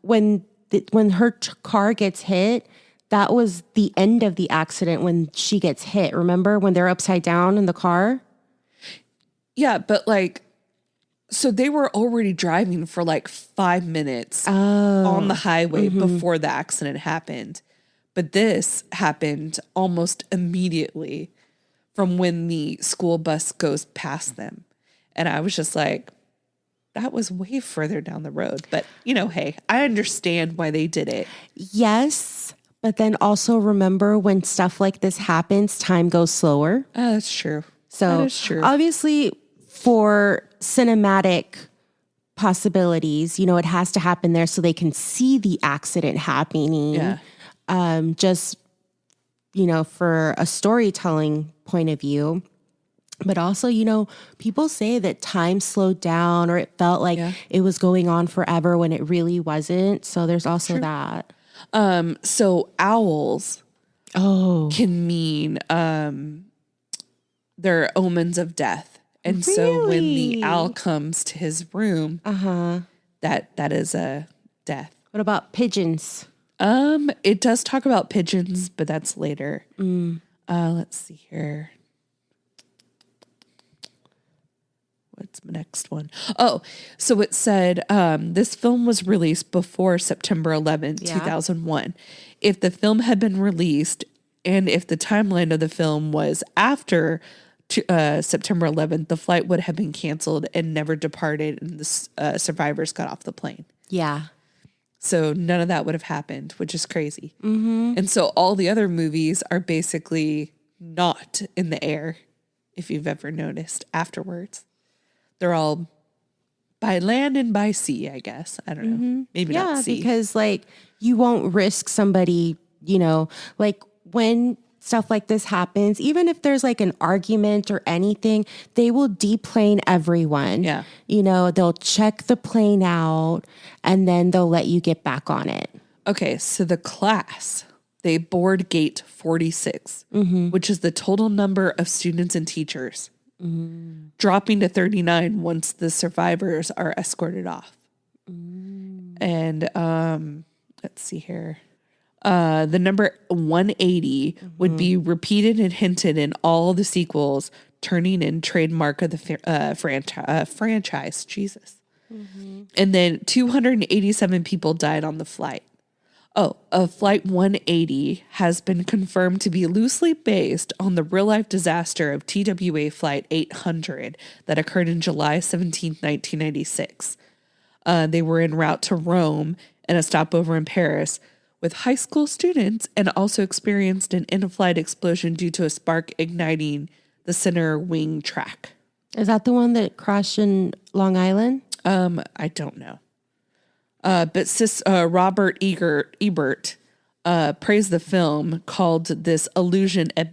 When her car gets hit, that was the end of the accident when she gets hit. Remember when they're upside down in the car? Yeah, but like, so they were already driving for like 5 minutes on the highway before the accident happened. But this happened almost immediately from when the school bus goes past them. And I was just like, that was way further down the road. But, you know, hey, I understand why they did it. Yes, but then also remember when stuff like this happens, time goes slower. Oh, that's true. So that is true. Obviously for cinematic possibilities, you know, it has to happen there so they can see the accident happening. Yeah. Just, you know, for a storytelling point of view. But also, you know, people say that time slowed down or it felt like it was going on forever when it really wasn't. So there's also that. So owls can mean they're omens of death. And so when the owl comes to his room, that is a death. What about pigeons? It does talk about pigeons, but that's later. Let's see here. What's the next one? Oh, so it said this film was released before September 11th, 2001. If the film had been released and if the timeline of the film was after September 11th, the flight would have been canceled and never departed, and the survivors got off the plane. Yeah. So none of that would have happened, which is crazy. And so all the other movies are basically not in the air, if you've ever noticed afterwards. They're all by land and by sea, I guess. I don't know. Maybe not sea. Yeah, because like you won't risk somebody, you know, like when stuff like this happens, even if there's like an argument or anything, they will deplane everyone. Yeah. You know, they'll check the plane out and then they'll let you get back on it. Okay, so the class, they board gate 46, which is the total number of students and teachers, dropping to 39 once the survivors are escorted off. And let's see here. The number 180 would be repeated and hinted in all the sequels, turning in trademark of the franchise. Jesus. And then 287 people died on the flight. Oh, Flight 180 has been confirmed to be loosely based on the real-life disaster of TWA Flight 800 that occurred in July 17, 1996. They were en route to Rome and a stopover in Paris with high school students, and also experienced an in-flight explosion due to a spark igniting the center wing track. Is that the one that crashed in Long Island? I don't know. But Robert Ebert praised the film, called this illusion a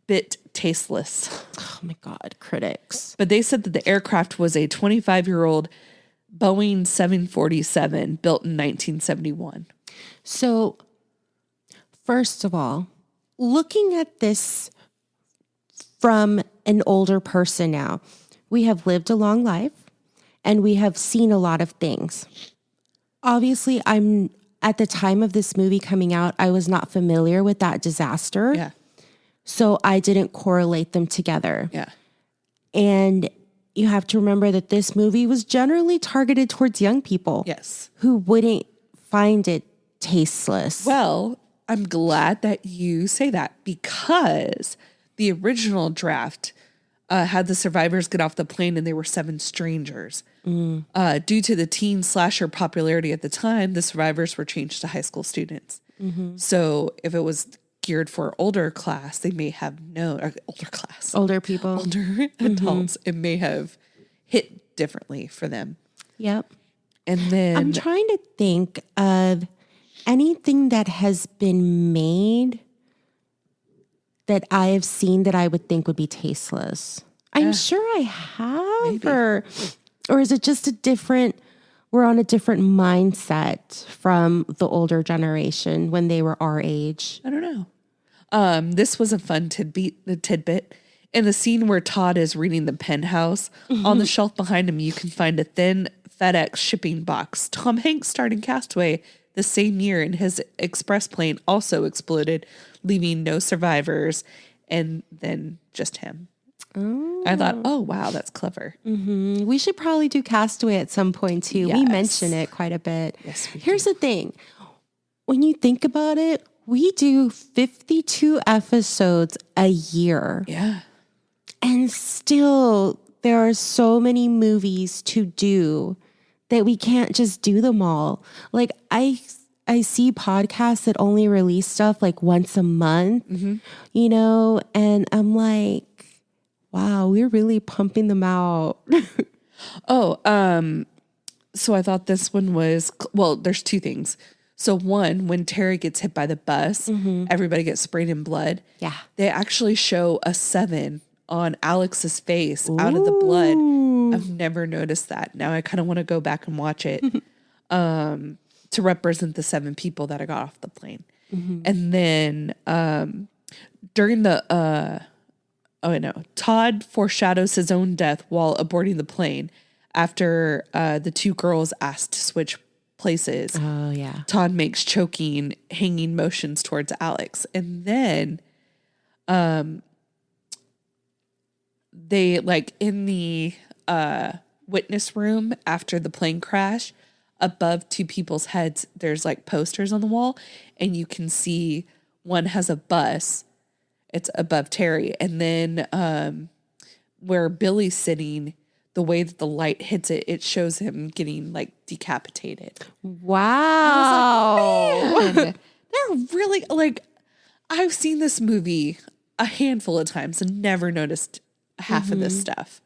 bit tasteless. Oh my God, critics. But they said that the aircraft was a 25-year-old Boeing 747 built in 1971. So, first of all, looking at this from an older person now, we have lived a long life and we have seen a lot of things. Obviously, at the time of this movie coming out, I was not familiar with that disaster. Yeah. So I didn't correlate them together. Yeah. And you have to remember that this movie was generally targeted towards young people. Yes. Who wouldn't find it tasteless. Well, I'm glad that you say that, because the original draft had the survivors get off the plane and they were 7 strangers. Due to the teen slasher popularity at the time, the survivors were changed to high school students. So if it was geared for older class, they may have known, Older people. older adults, it may have hit differently for them. Yep. And then I'm trying to think of anything that has been made that I have seen that I would think would be tasteless. I'm sure I have, or is it just we're on a different mindset from the older generation when they were our age? I don't know. This was a fun tidbit. In the scene where Todd is reading The Penthouse, on the shelf behind him, you can find a thin FedEx shipping box. Tom Hanks starred in Castaway the same year, and his express plane also exploded, leaving no survivors, and then just him. Oh. I thought, oh, wow, that's clever. We should probably do Castaway at some point, too. Yes. We mention it quite a bit. Yes, we Here's the thing. When you think about it, we do 52 episodes a year. Yeah. And still, there are so many movies to do that we can't just do them all. Like, I see podcasts that only release stuff like once a month, you know, and I'm like, wow, we're really pumping them out. So I thought this one was, well, there's 2 things. So one, when Terry gets hit by the bus, everybody gets sprayed in blood. Yeah. They actually show a 7 on Alex's face out of the blood. I've never noticed that. Now I kind of want to go back and watch it to represent the 7 people that I got off the plane. And then during the, Todd foreshadows his own death while aborting the plane after the 2 girls asked to switch places. Oh, yeah. Todd makes choking, hanging motions towards Alex. And then they, like, in the witness room after the plane crash, above 2 people's heads, there's like posters on the wall, and you can see one has a bus. It's above Terry. And then where Billy's sitting, the way that the light hits it, it shows him getting like decapitated. Wow. Like, man, they're really, like, I've seen this movie a handful of times and never noticed half of this stuff.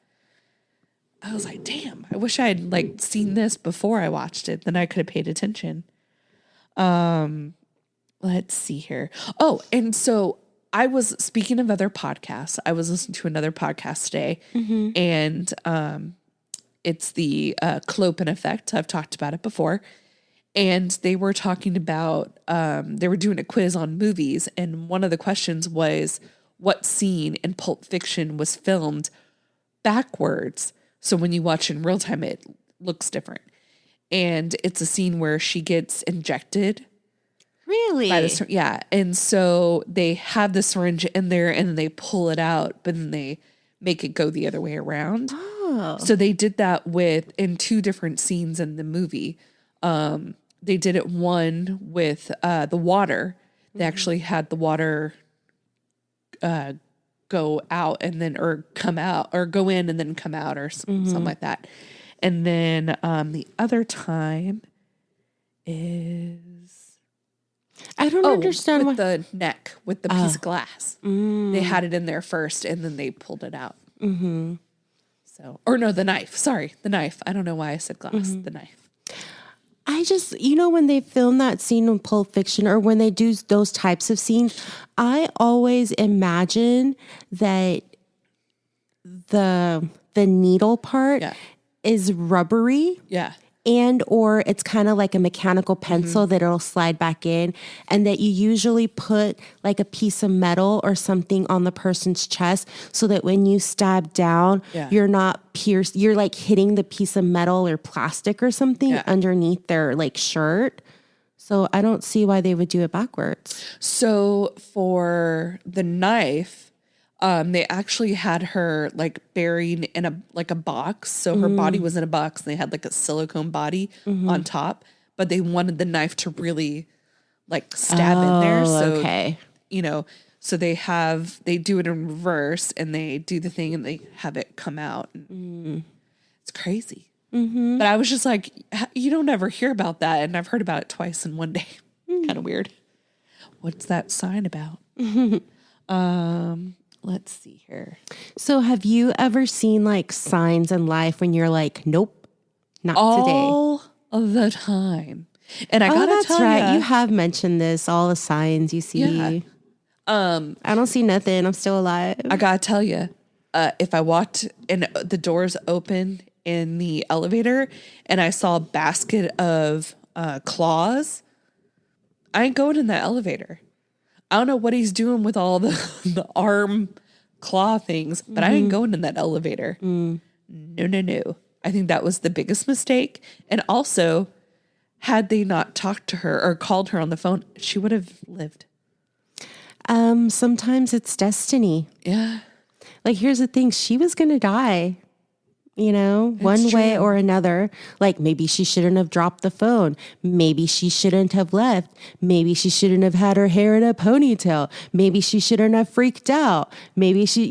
I was like, damn, I wish I had like seen this before I watched it. Then I could have paid attention. Let's see here. Oh, and so I was, speaking of other podcasts, I was listening to another podcast today, and it's the Clopen Effect. I've talked about it before. And they were talking about, they were doing a quiz on movies, and one of the questions was, what scene in Pulp Fiction was filmed backwards? So when you watch in real time, it looks different. And it's a scene where she gets injected. Really? Yeah. And so they have the syringe in there and then they pull it out, but then they make it go the other way around. Oh. So they did that in 2 different scenes in the movie. They did it one with the water. They actually had the water go out and then, or come out, or go in and then come out, or something like that. And then the other time is... I don't understand with the neck, with the piece of glass. They had it in there first, and then they pulled it out. Mm-hmm. So, or no, the knife. Sorry, the knife. I don't know why I said glass. The knife. I just, when they film that scene in Pulp Fiction, or when they do those types of scenes, I always imagine that the needle part is rubbery. Yeah. And or it's kind of like a mechanical pencil that it'll slide back in, and that you usually put like a piece of metal or something on the person's chest so that when you stab down, you're not pierced. You're like hitting the piece of metal or plastic or something underneath their like shirt. So I don't see why they would do it backwards. So for the knife, they actually had her like buried in a box. So her body was in a box, and they had like a silicone body on top, but they wanted the knife to really like stab in there. So, so they do it in reverse, and they do the thing and they have it come out. It's crazy. But I was just like, you don't ever hear about that. And I've heard about it twice in one day. Kind of weird. What's that sign about? Let's see here. So have you ever seen like signs in life when you're like, nope, not today? All of the time. And I gotta tell right. You have mentioned this, all the signs you see. Yeah. I don't see nothing. I'm still alive. I gotta tell you, if I walked and the doors open in the elevator and I saw a basket of claws, I ain't going in that elevator. I don't know what he's doing with all the arm claw things, but I ain't going in that elevator. No. I think that was the biggest mistake. And also, had they not talked to her or called her on the phone, she would have lived. Sometimes it's destiny. Yeah. Like, here's the thing. She was going to die. One way or another. Like, maybe she shouldn't have dropped the phone. Maybe she shouldn't have left. Maybe she shouldn't have had her hair in a ponytail. Maybe she shouldn't have freaked out. Maybe she,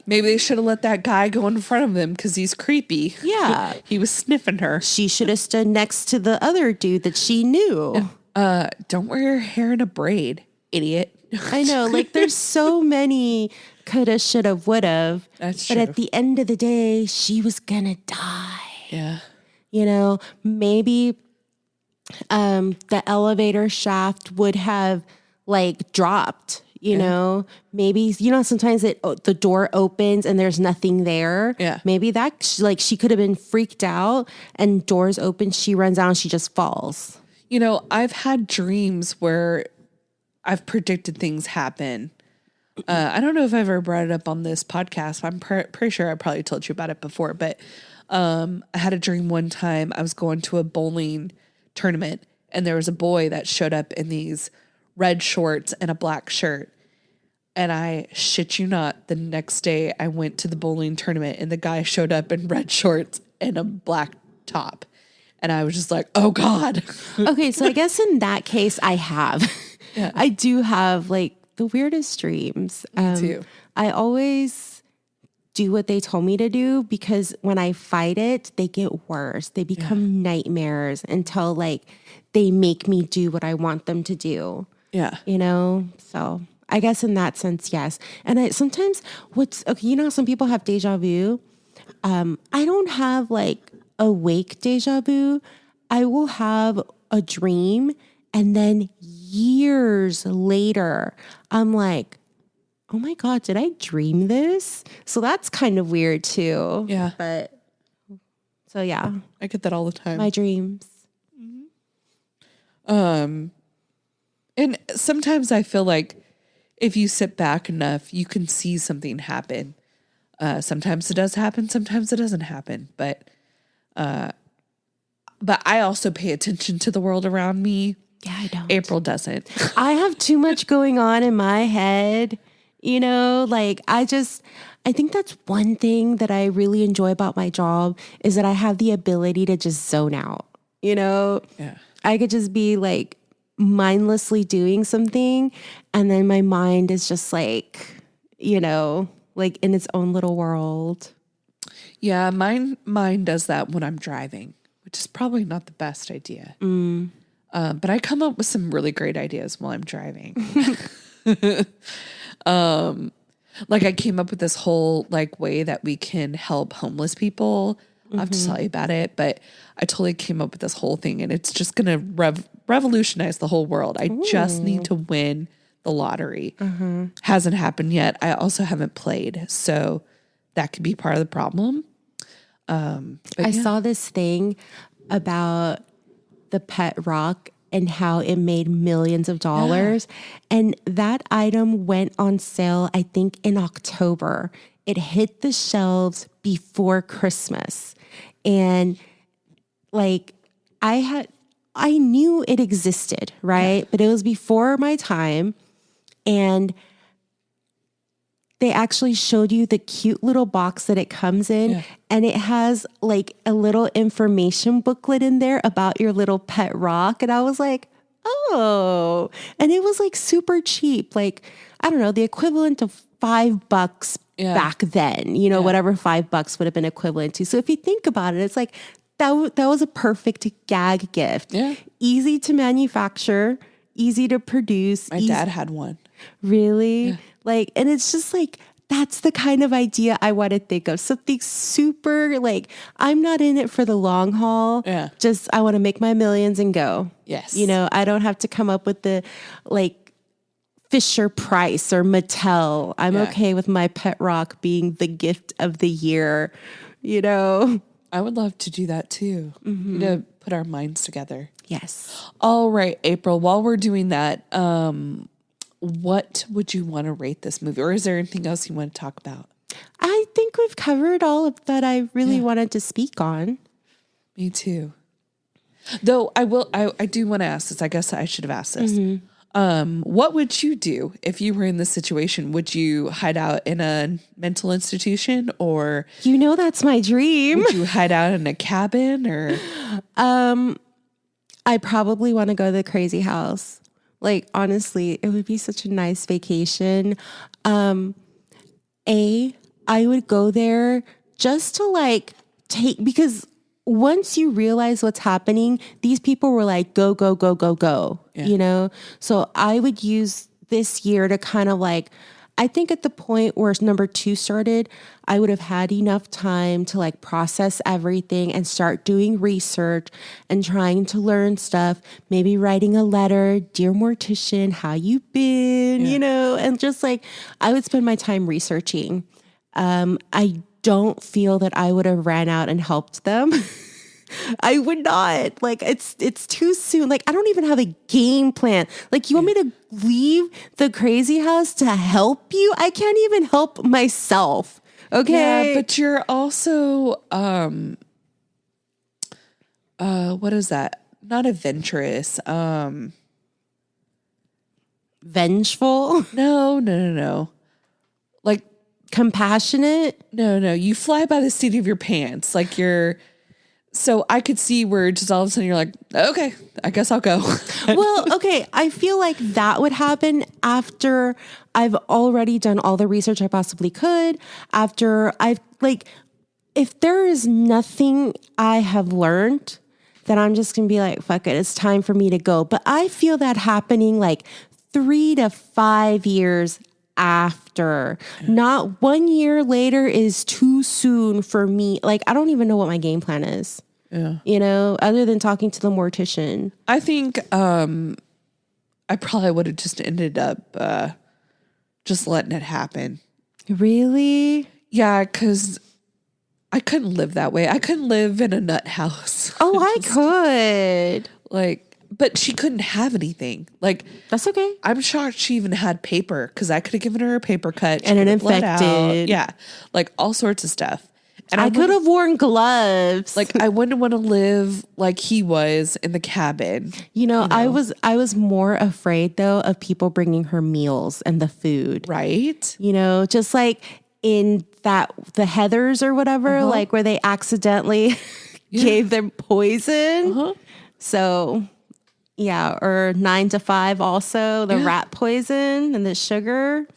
Maybe they should have let that guy go in front of him because he's creepy. Yeah. He was sniffing her. She should have stood next to the other dude that she knew. Don't wear your hair in a braid, idiot. I know. Like, there's so many coulda, shoulda, woulda. That's true. But at the end of the day, she was gonna die. Yeah. Maybe the elevator shaft would have like dropped, maybe, sometimes the door opens and there's nothing there. Yeah. Maybe that she could have been freaked out and doors open. She runs out and she just falls. I've had dreams where I've predicted things happen. I don't know if I've ever brought it up on this podcast. I'm pretty sure I probably told you about it before, but I had a dream one time. I was going to a bowling tournament, and there was a boy that showed up in these red shorts and a black shirt. And I shit you not, the next day I went to the bowling tournament, and the guy showed up in red shorts and a black top. And I was just like, oh God. Okay, so I guess in that case, I have. Yeah. I do have like the weirdest dreams. Me too. I always do what they told me to do, because when I fight it, they get worse. They become nightmares until like they make me do what I want them to do. Yeah. So I guess in that sense, yes. And sometimes some people have deja vu. I don't have like awake deja vu. I will have a dream, and then years later, I'm like, oh my God, did I dream this? So that's kind of weird too. Yeah. But so yeah. I get that all the time. My dreams. Mm-hmm. And sometimes I feel like if you sit back enough, you can see something happen. Sometimes it does happen, sometimes it doesn't happen. But I also pay attention to the world around me. Yeah, I don't. April doesn't. I have too much going on in my head. You know, like I think that's one thing that I really enjoy about my job is that I have the ability to just zone out, you know? Yeah. I could just be like mindlessly doing something and then my mind is just like, you know, like in its own little world. Yeah, mine does that when I'm driving, which is probably not the best idea. But I come up with some really great ideas while I'm driving. Like I came up with this whole like way that we can help homeless people. I'll have to tell you about it, but I totally came up with this whole thing and it's just going to revolutionize the whole world. I just need to win the lottery. Hasn't happened yet. I also haven't played, so that could be part of the problem. I saw this thing about the pet rock and how it made millions of dollars. And that item went on sale, I think, in October. It hit the shelves before Christmas. And like I knew it existed, right? Yeah. But it was before my time. And they actually showed you the cute little box that it comes in. Yeah. And it has like a little information booklet in there about your little pet rock. And I was like, oh, and it was like super cheap. Like, I don't know, the equivalent of $5 back then, you know, whatever $5 would have been equivalent to. So if you think about it, it's like, that was a perfect gag gift. Yeah. Easy to manufacture, easy to produce. My dad had one. Really? Yeah. Like, and it's just like, that's the kind of idea I want to think of. Something super like, I'm not in it for the long haul. Yeah. Just, I want to make my millions and go. Yes. You know, I don't have to come up with the like Fisher Price or Mattel. I'm okay with my pet rock being the gift of the year, you know? I would love to do that too. Mm-hmm. To put our minds together. Yes. All right, April, while we're doing that, what would you want to rate this movie? Or is there anything else you want to talk about? I think we've covered all of that I really wanted to speak on. Me too. Though I do want to ask this. I guess I should have asked this. Mm-hmm. What would you do if you were in this situation? Would you hide out in a mental institution or? You know, that's my dream. Would you hide out in a cabin or? I probably want to go to the crazy house. Like, honestly, it would be such a nice vacation. I would go there just to like because once you realize what's happening, these people were like, go, go, go, go, go, you know? So I would use this year to kind of like, I think at the point where number 2 started, I would have had enough time to like process everything and start doing research and trying to learn stuff, maybe writing a letter, dear mortician, how you been, you know, and just like, I would spend my time researching. I don't feel that I would have ran out and helped them. I would not. Like, it's too soon. Like, I don't even have a game plan. Like, you want me to leave the crazy house to help you? I can't even help myself. Okay. Yeah, but you're also, what is that? Not adventurous. Vengeful? No. Like, compassionate? No. You fly by the seat of your pants. Like so I could see where just all of a sudden you're like, okay, I guess I'll go. Well, okay. I feel like that would happen after I've already done all the research I possibly could. After I've like, if there is nothing I have learned, then I'm just going to be like, fuck it. It's time for me to go. But I feel that happening like 3 to 5 years after. Not 1 year later is too soon for me. Like, I don't even know what my game plan is. Yeah. You know, other than talking to the mortician. I think I probably would have just ended up just letting it happen. Really? Yeah, because I couldn't live that way. I couldn't live in a nut house. Oh, I could. Like, but she couldn't have anything. Like, that's okay. I'm shocked she even had paper because I could have given her a paper cut and an infected. Yeah, like all sorts of stuff. And I could have worn gloves. like, I wouldn't want to live like he was in the cabin. I was more afraid though of people bringing her meals and the food. Right? Just like in the Heathers or whatever, like where they accidentally gave them poison. So yeah, or 9 to 5 also, the rat poison and the sugar.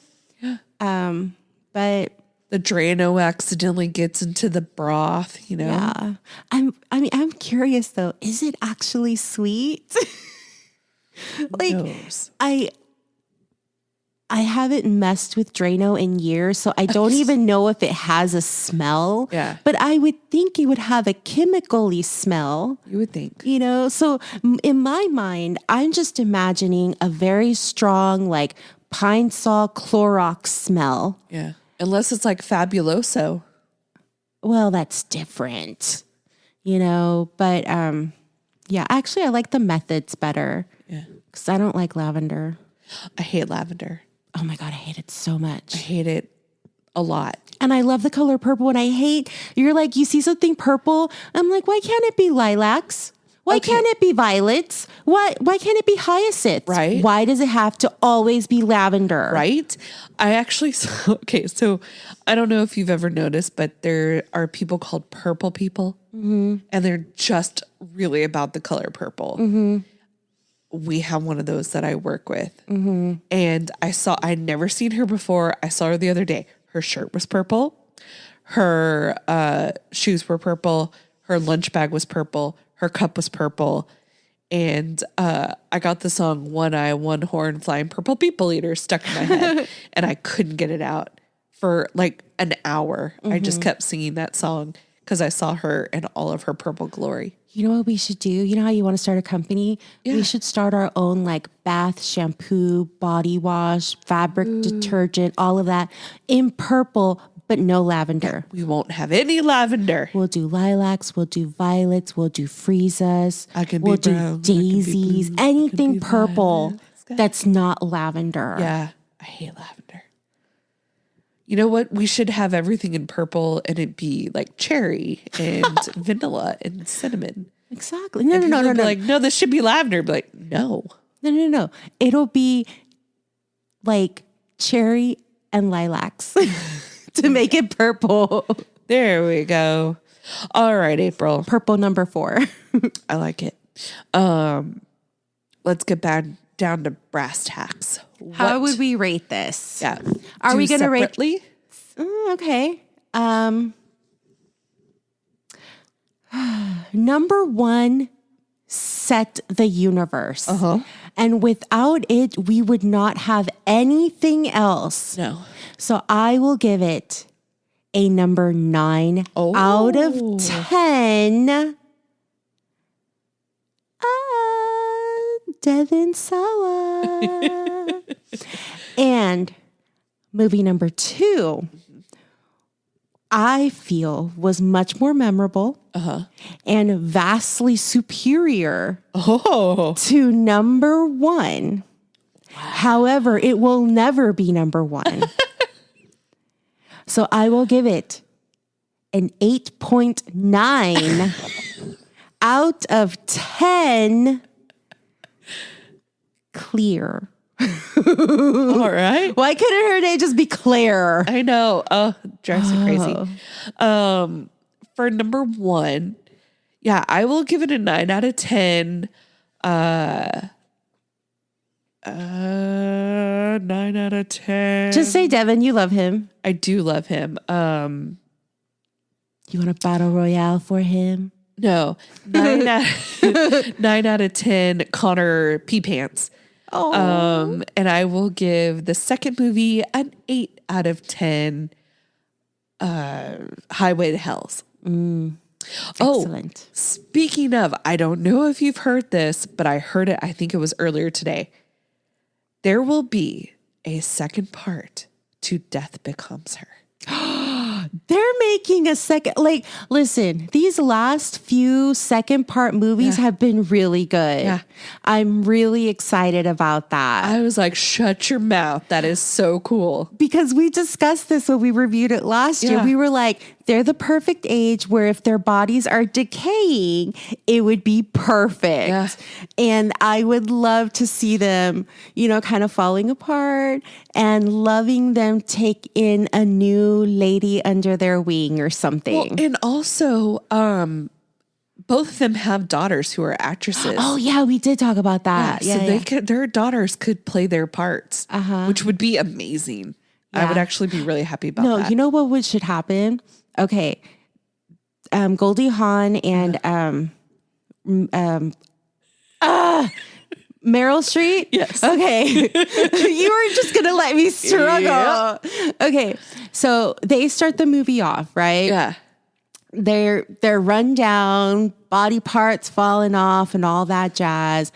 But the Drano accidentally gets into the broth, Yeah. I'm curious though, is it actually sweet? Like knows? I haven't messed with Drano in years, so I don't even know if it has a smell. Yeah. But I would think it would have a chemically smell. You would think. So in my mind, I'm just imagining a very strong, like Pine Sol Clorox smell. Yeah. Unless it's like Fabuloso. Well, that's different, but yeah, actually I like the methods better. Yeah. Because I don't like lavender. I hate lavender. Oh my God, I hate it so much. I hate it a lot. And I love the color purple. And I hate, you're like, you see something purple. I'm like, why can't it be lilacs? Why can't it be violets? Why can't it be hyacinths? Right. Why does it have to always be lavender? Right. I actually, so I don't know if you've ever noticed, but there are people called purple people. And they're just really about the color purple. We have one of those that I work with. And I'd never seen her before. I saw her the other day. Her shirt was purple. Her shoes were purple. Her lunch bag was purple. Her cup was purple. And I got the song One Eye, One Horn, Flying Purple People Eater stuck in my head. And I couldn't get it out for like an hour. I just kept singing that song because I saw her in all of her purple glory. You know what we should do? You know how you want to start a company? Yeah. We should start our own like bath, shampoo, body wash, fabric detergent, all of that in purple, but no lavender. We won't have any lavender. We'll do lilacs, we'll do violets, we'll do freesias, We'll do brown, I can be daisies, blue, I can anything be purple violet. that's not lavender. Yeah, I hate lavender. You know what? We should have everything in purple and it be like cherry and vanilla and cinnamon. Exactly. No. Like, no, this should be lavender. Be like, no. No. It'll be like cherry and lilacs to make it purple. There we go. All right, April. Purple number 4. I like it. Let's get back down to brass tacks. How would we rate this? Yeah. Are we going to rate? Separately? Okay. Number 1, set the universe. And without it, we would not have anything else. No. So I will give it a number 9 out of 10. Devin Sawa. And movie number 2, I feel was much more memorable and vastly superior to number 1. However, it will never be number 1. So I will give it an 8.9 out of 10 clear. All right. Why couldn't her name just be Claire? I know. Oh, drives me crazy. For number 1, yeah, I will give it a 9 out of 10. 9 out of 10. Just say Devin, you love him. I do love him. You want a battle royale for him? No. 9 out of 10 Connor Pee Pants. Oh. And I will give the second movie an 8 out of 10 Highway to Hells. Excellent. Speaking of, I don't know if you've heard this, but I heard it, I think it was earlier today. There will be a second part to Death Becomes Her. They're making a second, like, listen, these last few second part movies have been really good. Yeah. I'm really excited about that. I was like, shut your mouth. That is so cool. Because we discussed this when we reviewed it last year. Yeah. We were like, they're the perfect age where if their bodies are decaying, it would be perfect. Yeah. And I would love to see them, kind of falling apart and loving them take in a new lady under their wing or something. Well, and also, both of them have daughters who are actresses. Oh yeah, we did talk about that. So their daughters could play their parts, which would be amazing. I would actually be really happy about that. No, you know what should happen? Okay. Goldie Hawn and Meryl Streep? Yes. Okay. You were just going to let me struggle. Yep. Okay. So they start the movie off, right? Yeah. They're run down, body parts falling off and all that jazz.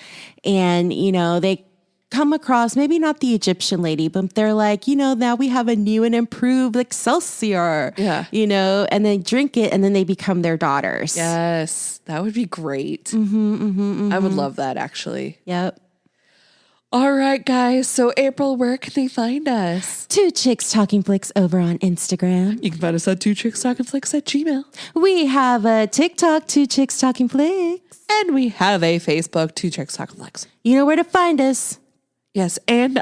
And, they come across, maybe not the Egyptian lady, but they're like, now we have a new and improved Excelsior, and they drink it and then they become their daughters. Yes, that would be great. I would love that, actually. Yep. All right, guys. So, April, where can they find us? Two Chicks Talking Flicks over on Instagram. You can find us at Two Chicks Talkin Flicks at Gmail. We have a TikTok, Two Chicks Talking Flicks. And we have a Facebook, Two Chicks Talkin Flicks. You know where to find us. Yes. And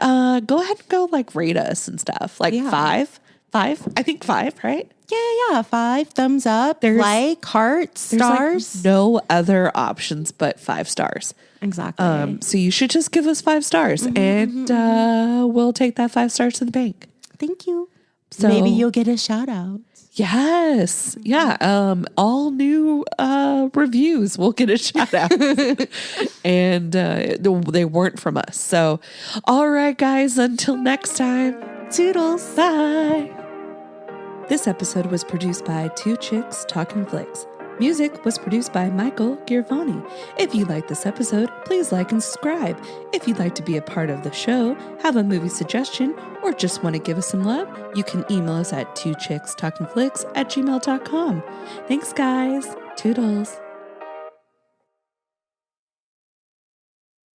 go ahead and go rate us and stuff. Five. I think 5, right? Yeah. 5 thumbs up. There's hearts, stars. No other options but 5 stars. Exactly. So you should just give us 5 stars and we'll take that 5 stars to the bank. Thank you. So maybe you'll get a shout out. Yes. Yeah. All new reviews will get a shout out. And they weren't from us. So, all right, guys, until next time. Toodles. Bye. This episode was produced by Two Chicks Talkin Flicks. Music was produced by Michael Giravani. If you like this episode, please like and subscribe. If you'd like to be a part of the show, have a movie suggestion, or just want to give us some love, you can email us at twochickstalkinflicks@gmail.com. Thanks, guys. Toodles.